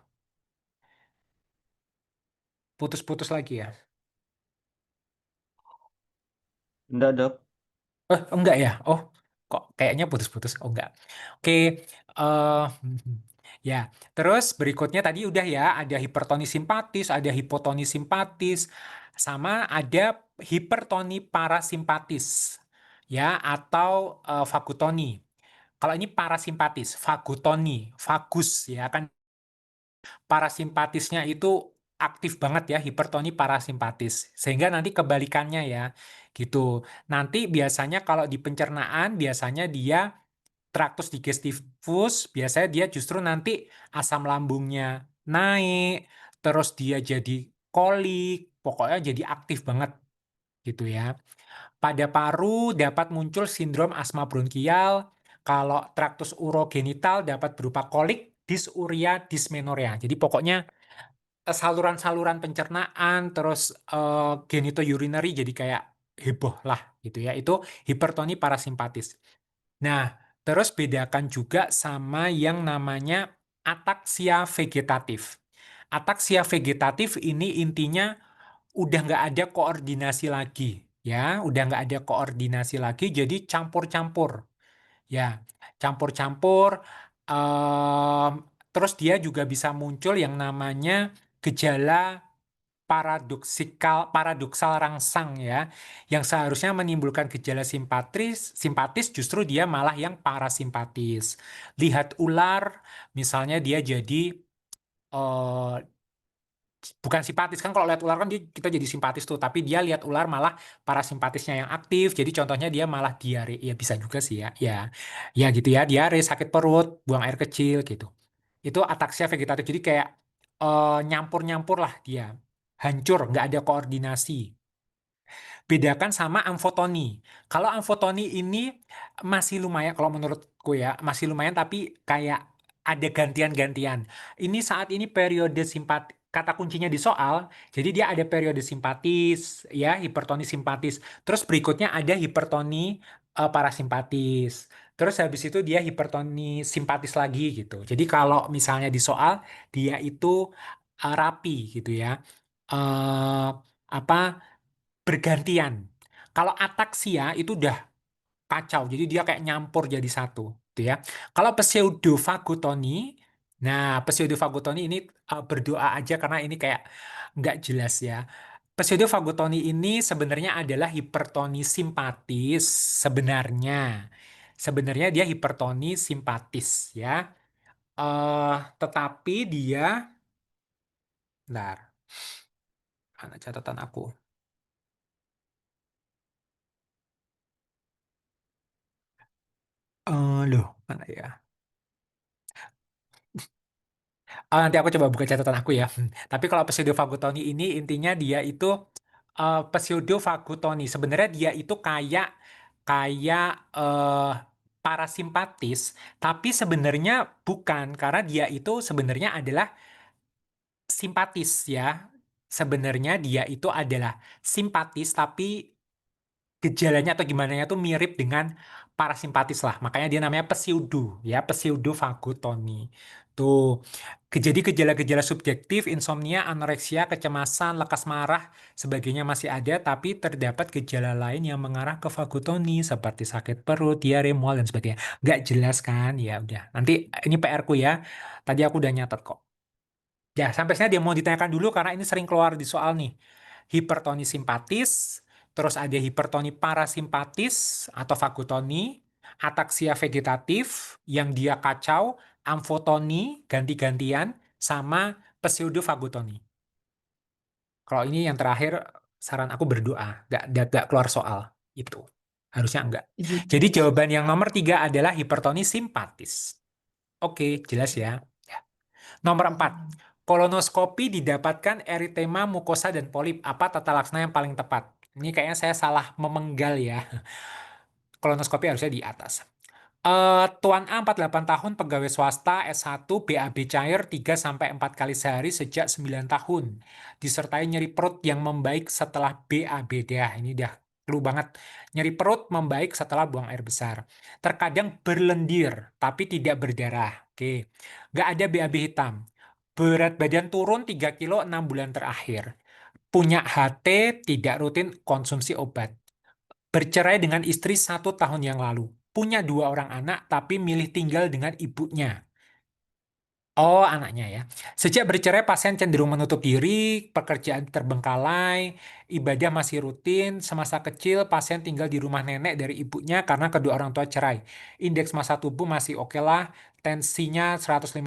putus-putus lagi ya. Enggak, Dok. Enggak ya? Oh, kok kayaknya putus-putus. Oh, enggak. Oke, eh ya. Terus berikutnya tadi udah ya, ada hipertoni simpatis, ada hipotoni simpatis, sama ada hipertoni parasimpatis, ya, atau vagutoni. Kalau ini parasimpatis, vagutoni, vagus ya kan parasimpatisnya itu aktif banget ya, hipertoni parasimpatis. Sehingga nanti kebalikannya ya, gitu. Nanti biasanya kalau di pencernaan, biasanya dia traktus digestivus, biasanya dia justru nanti asam lambungnya naik, terus dia jadi kolik, pokoknya jadi aktif banget gitu ya. Pada paru dapat muncul sindrom asma bronkial, kalau traktus urogenital dapat berupa kolik, disuria, dismenorea. Jadi pokoknya saluran-saluran pencernaan terus genitourinary jadi kayak heboh lah gitu ya. Itu hipertoni parasimpatis. Nah, terus bedakan juga sama yang namanya ataksia vegetatif. Ataksia vegetatif ini intinya udah nggak ada koordinasi lagi ya, udah nggak ada koordinasi lagi jadi campur-campur ya, campur-campur. em, Terus dia juga bisa muncul yang namanya gejala paradoksal rangsang ya, yang seharusnya menimbulkan gejala simpatis justru dia malah yang parasimpatis. Lihat ular, misalnya dia jadi eh, bukan simpatis kan, kalau lihat ular kan kita jadi simpatis tuh, tapi dia lihat ular malah parasimpatisnya yang aktif, jadi contohnya dia malah diare. Ya bisa juga sih ya, ya gitu ya, diare, sakit perut, buang air kecil gitu. Itu ataksia vegetatif, jadi kayak nyampur-nyampur lah dia, hancur, nggak ada koordinasi. Bedakan sama amfotoni. Kalau amfotoni ini masih lumayan, kalau menurutku ya, masih lumayan tapi kayak ada gantian-gantian. Ini saat ini periode simpat, kata kuncinya di soal, jadi dia ada periode simpatis, ya, hipertoni simpatis. Terus berikutnya ada hipertoni parasimpatis. Terus habis itu dia hipertoni simpatis lagi gitu. Jadi kalau misalnya di soal, dia itu rapi gitu ya. Eh apa bergantian. Kalau ataksia itu udah kacau, jadi dia kayak nyampur jadi satu, gitu ya. Kalau pseudofagotoni, nah pseudofagotoni ini berdoa aja karena ini kayak nggak jelas ya. Pseudofagotoni ini sebenarnya adalah hipertoni simpatis sebenarnya. Sebenarnya dia hipertoni simpatis ya. Tetapi dia, bentar, mana catatan aku? Loh, mana ya? Nanti aku coba buka catatan aku ya. Tapi kalau pseudofagotoni ini intinya dia itu pseudofagotoni. Sebenarnya dia itu kayak kayak parasimpatis, tapi sebenarnya bukan karena dia itu sebenarnya adalah simpatis ya. Sebenarnya dia itu adalah simpatis tapi gejalanya atau gimana ya tuh mirip dengan parasimpatis lah. Makanya dia namanya pseudo ya, pseudofagotoni. Tuh. Jadi gejala-gejala subjektif, insomnia, anoreksia, kecemasan, lekas marah, sebagainya masih ada, tapi terdapat gejala lain yang mengarah ke vagotoni seperti sakit perut, diare, mual dan sebagainya. Nggak jelas kan? Ya udah. Nanti ini PR-ku ya. Tadi aku udah nyatet kok. Ya, sampai sini dia mau ditanyakan dulu karena ini sering keluar di soal nih. Hipertoni simpatis, terus ada hipertoni parasimpatis atau vagotoni, ataksia vegetatif yang dia kacau, amfotoni ganti-gantian, sama pseudovagotoni. Kalau ini yang terakhir, saran aku berdoa, nggak keluar soal itu. Harusnya enggak. Jadi jawaban yang nomor 3 adalah hipertoni simpatis. Oke, jelas ya. Ya. Nomor 4, kolonoskopi didapatkan eritema mukosa dan polip. Apa tata laksana yang paling tepat? Ini kayaknya saya salah memenggal ya. Kolonoskopi harusnya di atas. Tuan A 48 tahun pegawai swasta S1 BAB cair 3-4 kali sehari sejak 9 tahun. Disertai nyeri perut yang membaik setelah BAB. Dah, ini dah clue banget. Nyeri perut membaik setelah buang air besar. Terkadang berlendir, tapi tidak berdarah. Oke. Nggak ada BAB hitam. Berat badan turun 3 kilo 6 bulan terakhir. Punya HT, tidak rutin konsumsi obat. Bercerai dengan istri 1 tahun yang lalu. Punya 2 orang anak, tapi milih tinggal dengan ibunya. Oh, anaknya ya. Sejak bercerai, pasien cenderung menutup diri, pekerjaan terbengkalai, ibadah masih rutin. Semasa kecil, pasien tinggal di rumah nenek dari ibunya karena kedua orang tua cerai. Indeks massa tubuh masih oke lah, tensinya 150,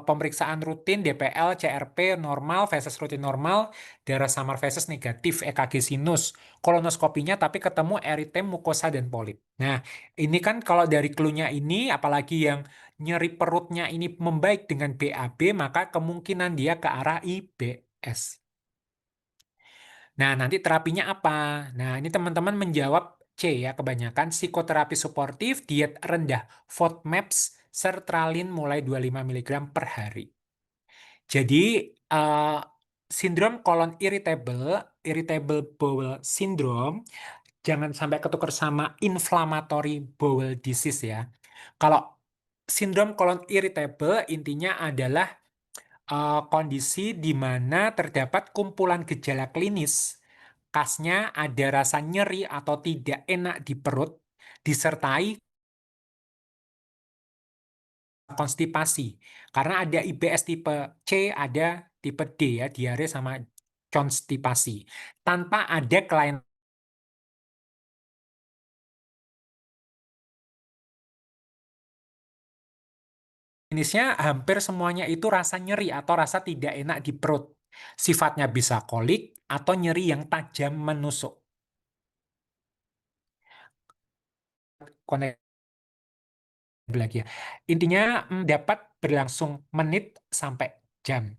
pemeriksaan rutin DPL, CRP normal, feses rutin normal, darah samar feses negatif, EKG sinus, kolonoskopinya tapi ketemu eritem, mukosa, dan polip. Nah, ini kan kalau dari clue-nya ini, apalagi yang nyeri perutnya ini membaik dengan BAB, maka kemungkinan dia ke arah IBS. Nah, nanti terapinya apa? Nah, ini teman-teman menjawab C ya, kebanyakan psikoterapi suportif, diet rendah FODMAPs, sertralin mulai 25 mg per hari. Jadi, sindrom colon irritable bowel syndrome, jangan sampai ketukar sama inflammatory bowel disease ya. Kalau sindrom colon irritable intinya adalah kondisi di mana terdapat kumpulan gejala klinis. Khasnya ada rasa nyeri atau tidak enak di perut, disertai konstipasi. Karena ada IBS tipe C, ada tipe D ya, diare sama konstipasi. Tanpa ada kelainan jenisnya hampir semuanya itu rasa nyeri atau rasa tidak enak di perut. Sifatnya bisa kolik atau nyeri yang tajam menusuk. Konek lagi ya. Intinya dapat berlangsung menit sampai jam.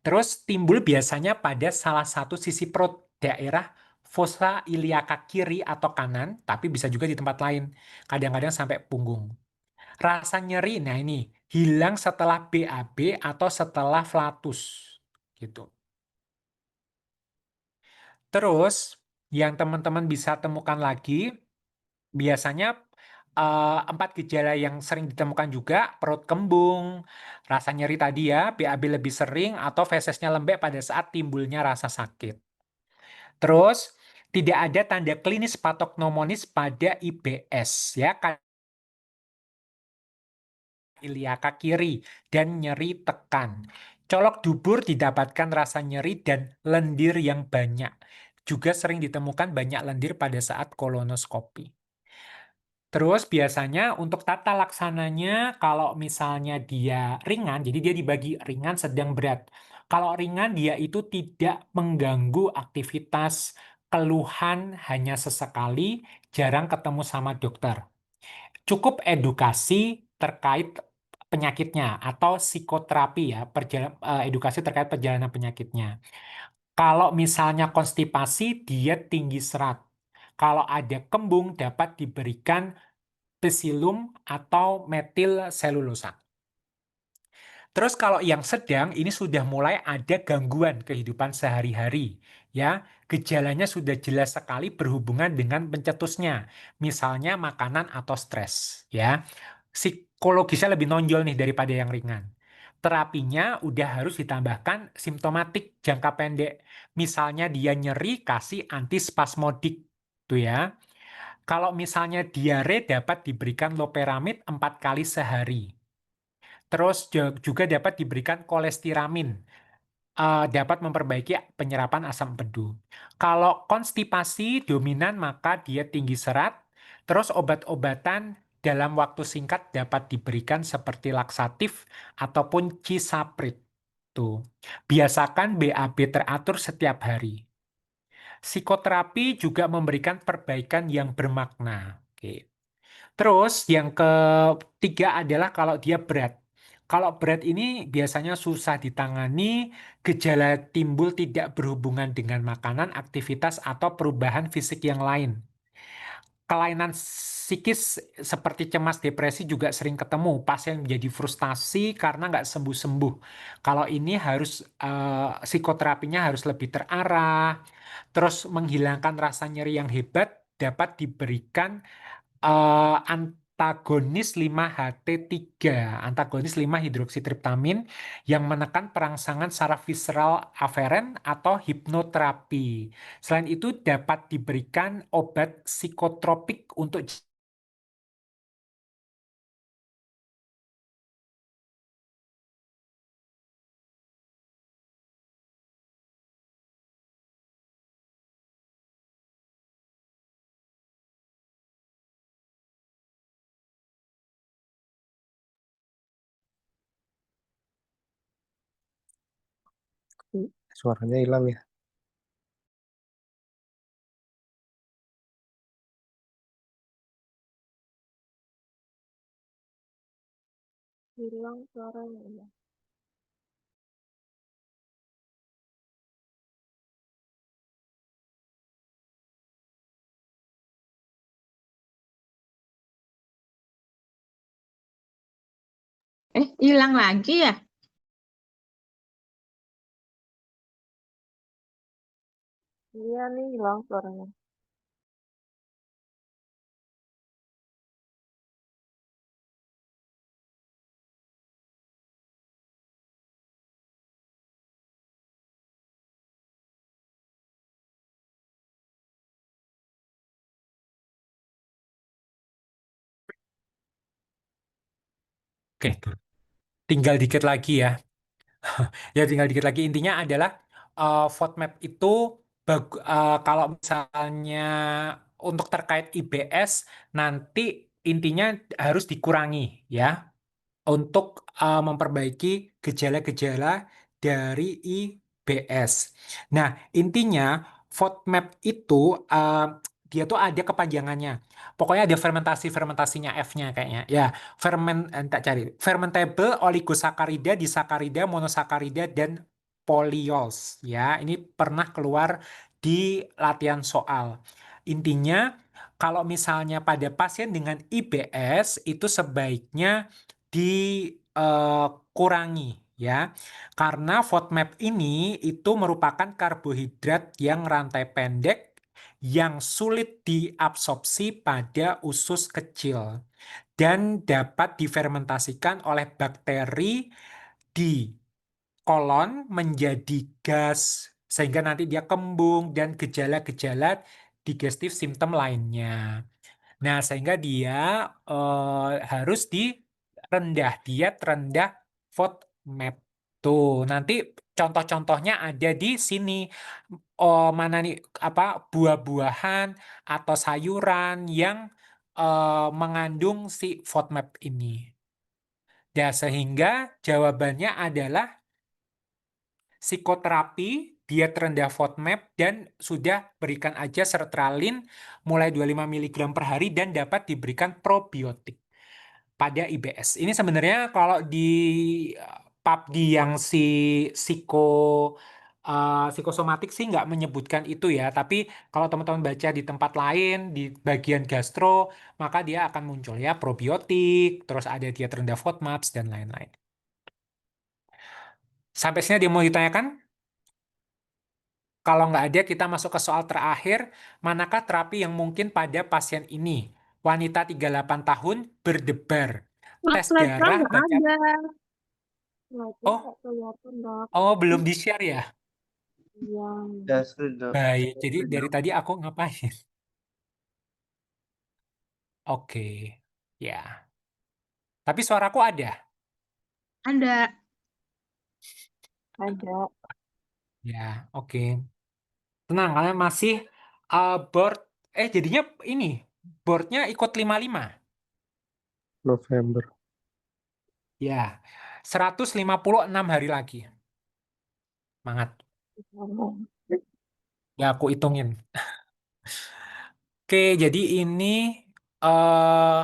Terus timbul biasanya pada salah satu sisi perut, daerah fossa iliaka kiri atau kanan, tapi bisa juga di tempat lain. Kadang-kadang sampai punggung. Rasa nyeri, nah ini hilang setelah BAB atau setelah flatus, gitu. Terus yang teman-teman bisa temukan lagi, biasanya 4 gejala yang sering ditemukan juga, perut kembung, rasa nyeri tadi ya, BAB lebih sering, atau fesesnya lembek pada saat timbulnya rasa sakit. Terus, tidak ada tanda klinis patognomonis pada IBS, ya, iliaka kiri, dan nyeri tekan. Colok dubur didapatkan rasa nyeri dan lendir yang banyak. Juga sering ditemukan banyak lendir pada saat kolonoskopi. Terus biasanya untuk tata laksananya kalau misalnya dia ringan, jadi dia dibagi ringan, sedang, berat. Kalau ringan dia itu tidak mengganggu aktivitas, keluhan hanya sesekali, jarang ketemu sama dokter. Cukup edukasi terkait penyakitnya atau psikoterapi ya, edukasi terkait perjalanan penyakitnya. Kalau misalnya konstipasi, dia tinggi serat. Kalau ada kembung dapat diberikan psilum atau metil selulosa. Terus kalau yang sedang ini sudah mulai ada gangguan kehidupan sehari-hari, ya. Gejalanya sudah jelas sekali berhubungan dengan pencetusnya, misalnya makanan atau stres, ya. Psikologisnya lebih nonjol nih daripada yang ringan. Terapinya udah harus ditambahkan simptomatik jangka pendek. Misalnya dia nyeri, kasih antispasmodik, tuh ya. Kalau misalnya diare dapat diberikan loperamid 4 kali sehari. Terus juga dapat diberikan kolestiramin, dapat memperbaiki penyerapan asam empedu. Kalau konstipasi dominan maka dia tinggi serat, terus obat-obatan dalam waktu singkat dapat diberikan seperti laksatif ataupun cisaprid. Tuh. Biasakan BAB teratur setiap hari. Psikoterapi juga memberikan perbaikan yang bermakna. Oke. Terus yang ketiga adalah kalau dia berat. Kalau berat ini biasanya susah ditangani, gejala timbul tidak berhubungan dengan makanan, aktivitas, atau perubahan fisik yang lain. kelainan psikis seperti cemas, depresi juga sering ketemu. Pasien menjadi frustasi karena nggak sembuh-sembuh. Kalau ini harus psikoterapinya harus lebih terarah, terus menghilangkan rasa nyeri yang hebat dapat diberikan antagonis 5-HT3, antagonis 5-hidroksitriptamin yang menekan perangsangan saraf visceral aferen atau hipnoterapi. Selain itu dapat diberikan obat psikotropik untuk Suaranya hilang ya. Hilang suaranya ya. Hilang lagi ya? Iya nih hilang suaranya. Oke, tinggal dikit lagi ya. Ya tinggal dikit lagi. Intinya adalah FODMAP itu kalau misalnya untuk terkait IBS nanti intinya harus dikurangi ya untuk memperbaiki gejala-gejala dari IBS. Nah, intinya FODMAP itu uh, dia tuh ada kepanjangannya. Pokoknya ada fermentasinya F-nya kayaknya. Ya, tak cari. Fermentable oligosakarida, disakarida, monosakarida dan polyols. Ya, ini pernah keluar di latihan soal. Intinya kalau misalnya pada pasien dengan IBS itu sebaiknya dikurangi ya. Karena FODMAP ini itu merupakan karbohidrat yang rantai pendek yang sulit diabsorpsi pada usus kecil dan dapat difermentasikan oleh bakteri di kolon menjadi gas sehingga nanti dia kembung dan gejala-gejala digestif simptom lainnya. Nah, sehingga dia harus rendah diet rendah FODMAP. Tuh, nanti contoh-contohnya ada di sini. Oh, mana nih apa buah-buahan atau sayuran yang mengandung si FODMAP ini. Ya, sehingga jawabannya adalah psikoterapi, diet rendah FODMAP, dan sudah berikan aja sertralin mulai 25 mg per hari dan dapat diberikan probiotik pada IBS. Ini sebenarnya kalau di PubD yang si psiko psikosomatik sih nggak menyebutkan itu ya, tapi kalau teman-teman baca di tempat lain, di bagian gastro, maka dia akan muncul ya probiotik, terus ada diet rendah FODMAPs, dan lain-lain. Sampai sini dia mau ditanyakan? Kalau nggak ada, kita masuk ke soal terakhir. Manakah terapi yang mungkin pada pasien ini? Wanita 38 tahun berdebar. Tes Slide-nya darah nggak baca. ada. Slide-nya Oh, nggak kelihatan dok. belum di-share ya? Iya. Ya sudah. Baik, jadi dari tadi aku ngapain? Oke, ya. Tapi suaraku ada? Ada. Ada. Ya, oke. Tenang, kalian masih board. Jadinya ini, boardnya ikut 55. November. Ya, 156 hari lagi. Semangat. Ya, aku hitungin. Oke, jadi ini eh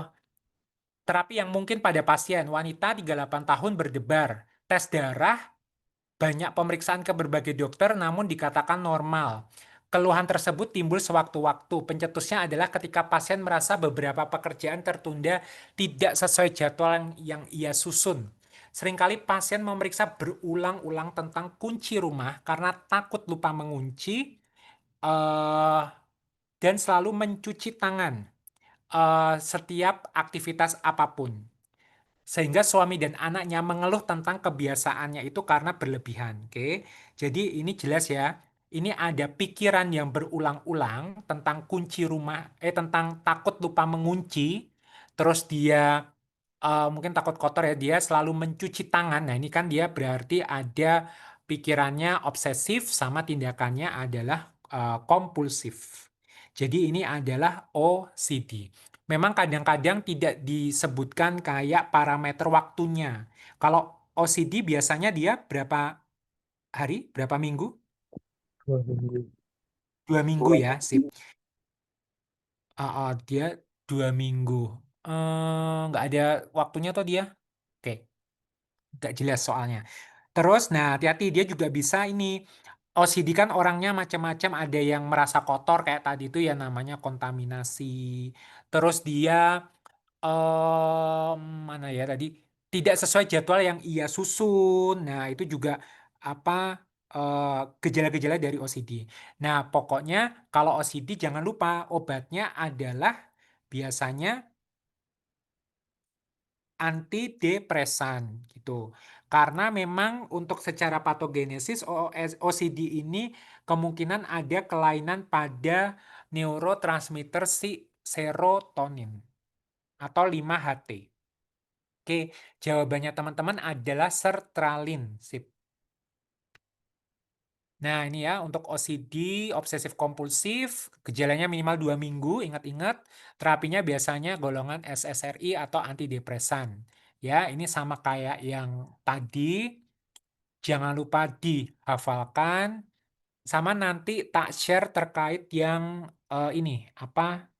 terapi yang mungkin pada pasien wanita 38 tahun berdebar. Tes darah, banyak pemeriksaan ke berbagai dokter namun dikatakan normal. Keluhan tersebut timbul sewaktu-waktu. Pencetusnya adalah ketika pasien merasa beberapa pekerjaan tertunda tidak sesuai jadwal yang ia susun. Seringkali pasien memeriksa berulang-ulang tentang kunci rumah karena takut lupa mengunci dan selalu mencuci tangan setiap aktivitas apapun. Sehingga suami dan anaknya mengeluh tentang kebiasaannya itu karena berlebihan. Oke, jadi ini jelas ya. Ini ada pikiran yang berulang-ulang tentang kunci rumah, tentang takut lupa mengunci. Terus dia mungkin takut kotor ya, dia selalu mencuci tangan. Nah, ini kan dia berarti ada pikirannya obsesif sama tindakannya adalah kompulsif. Jadi ini adalah OCD. Memang kadang-kadang tidak disebutkan kayak parameter waktunya. Kalau OCD biasanya dia berapa hari, berapa minggu? 2 minggu. 2 minggu ya, sip. Dia 2 minggu. Nggak ada waktunya tuh dia. Oke, nggak jelas soalnya. Terus, nah hati-hati dia juga bisa ini. OCD kan orangnya macam-macam, ada yang merasa kotor kayak tadi itu ya namanya kontaminasi. Terus dia mana ya tadi tidak sesuai jadwal yang ia susun. Nah, itu juga apa gejala-gejala dari OCD. Nah, pokoknya kalau OCD jangan lupa obatnya adalah biasanya antidepresan gitu. Karena memang untuk secara patogenesis OCD ini kemungkinan ada kelainan pada neurotransmitter si serotonin atau 5-HT. Oke, jawabannya teman-teman adalah sertralin. Sip. Nah, ini ya untuk OCD, obsesif kompulsif, gejalanya minimal 2 minggu, ingat-ingat. Terapinya biasanya golongan SSRI atau antidepresan. Ya, ini sama kayak yang tadi. Jangan lupa dihafalkan. Sama nanti tak share terkait yang ini, apa,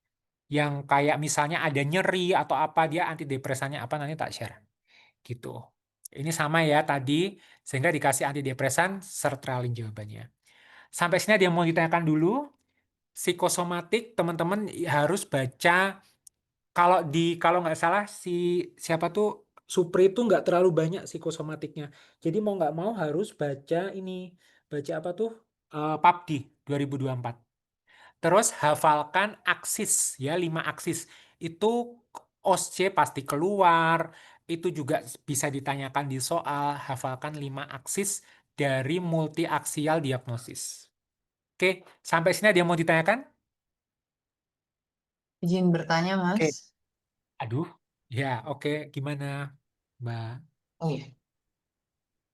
yang kayak misalnya ada nyeri atau apa, dia antidepresannya apa, nanti tak share. Gitu. Ini sama ya tadi, sehingga dikasih antidepresan, sertralin jawabannya. Sampai sini ada yang mau ditanyakan dulu. Psikosomatik, teman-teman harus baca, kalau nggak salah, siapa tuh, Supri itu nggak terlalu banyak psikosomatiknya. Jadi mau nggak mau harus baca ini, baca apa tuh, PABDI 2024. Terus hafalkan aksis ya, 5 aksis. Itu OSC pasti keluar, itu juga bisa ditanyakan di soal, hafalkan 5 aksis dari multiaksial diagnosis. Oke, sampai sini ada yang mau ditanyakan? Izin bertanya, Oke, Mas. aduh, ya oke, gimana Mbak? Oh ya,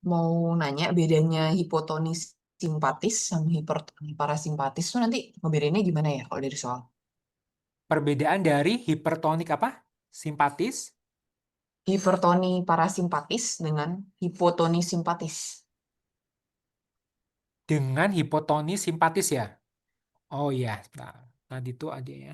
mau nanya bedanya hipotonis simpatis sama hipertonis parasimpatis tuh nanti ngebedainnya gimana ya kalau dari soal? Perbedaan dari hipertonik apa? Simpatis Hipertoni parasimpatis dengan hipotoni simpatis. dengan hipotonis simpatis ya? Oh iya, sebentar. Tadi itu ada ya.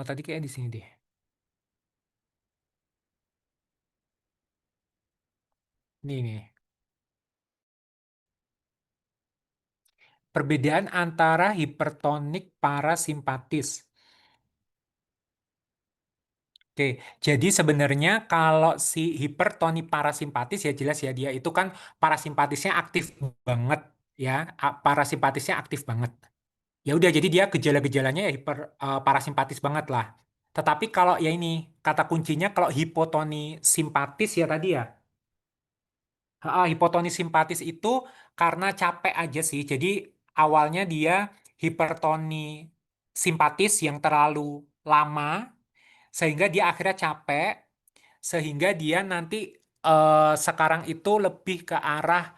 Tadi kayak di sini deh. Nih nih. Perbedaan antara hipertonik parasimpatis. Oke, jadi sebenarnya kalau si hipertoni parasimpatis ya jelas ya dia itu kan parasimpatisnya aktif banget ya, parasimpatisnya aktif banget. Ya udah jadi dia gejala-gejalanya ya parasimpatis banget lah. Tetapi kalau ya ini kata kuncinya kalau hipotoni simpatis ya tadi ya. Hipotoni simpatis itu karena capek aja sih. Jadi awalnya dia hipertoni simpatis yang terlalu lama sehingga dia akhirnya capek sehingga dia nanti sekarang itu lebih ke arah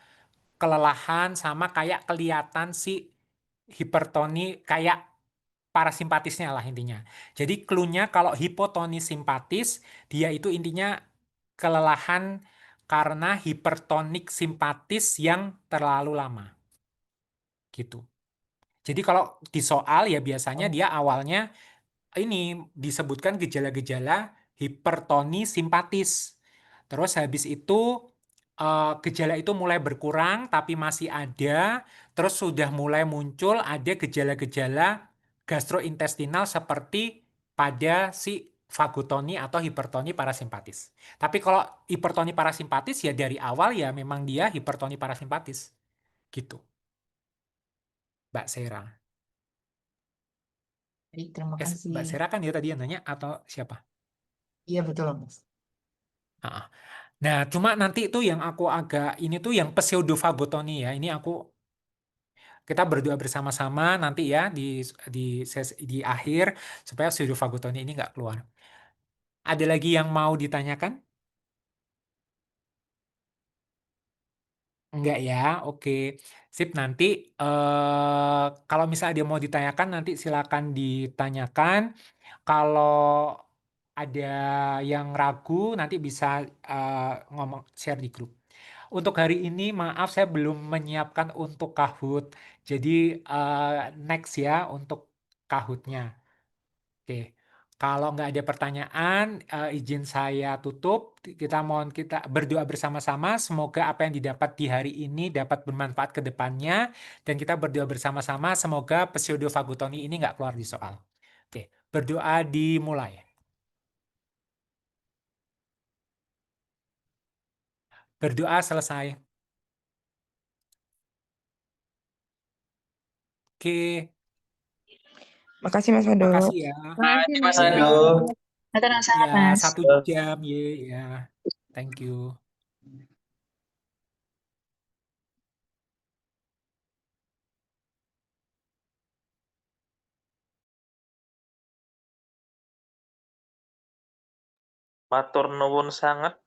kelelahan sama kayak kelihatan si hipertoni kayak parasimpatisnya lah intinya. Jadi clue-nya kalau hipotoni simpatis dia itu intinya kelelahan karena hipertonik simpatis yang terlalu lama gitu. Jadi kalau di soal ya biasanya Oh, dia awalnya ini disebutkan gejala-gejala hipertoni simpatis. Terus habis itu gejala itu mulai berkurang tapi masih ada, terus sudah mulai muncul ada gejala-gejala gastrointestinal seperti pada si vagotoni atau hipertoni parasimpatis. Tapi kalau hipertoni parasimpatis ya dari awal ya memang dia hipertoni parasimpatis. Gitu, Mbak Sera. Baik, terima kasih. Mbak Sera kan dia tadi yang nanya atau siapa? Iya, betul, Mas. Ah. Nah, cuma nanti itu yang aku agak ini tuh yang pseudovagotoni ya. Ini kita berdoa bersama-sama nanti ya di akhir supaya pseudovagotoni ini nggak keluar. Ada lagi yang mau ditanyakan? Enggak ya, oke. Sip, nanti kalau misalnya dia mau ditanyakan nanti silakan ditanyakan. Kalau ada yang ragu nanti bisa ngomong share di grup. Untuk hari ini maaf saya belum menyiapkan untuk Kahoot. Jadi next ya untuk Kahootnya. Oke. Kalau nggak ada pertanyaan, izin saya tutup. Kita berdoa bersama-sama. Semoga apa yang didapat di hari ini dapat bermanfaat ke depannya. Dan kita berdoa bersama-sama. Semoga pseudovagotoni ini nggak keluar di soal. Oke. Berdoa dimulai. Berdoa selesai. Oke. Makasih Mas Fado. Makasih ya. Makasih, Mas. Aduh. Sama-sama, Ya, Mas. 1 jam ya. Thank you. Matur nuwun sanget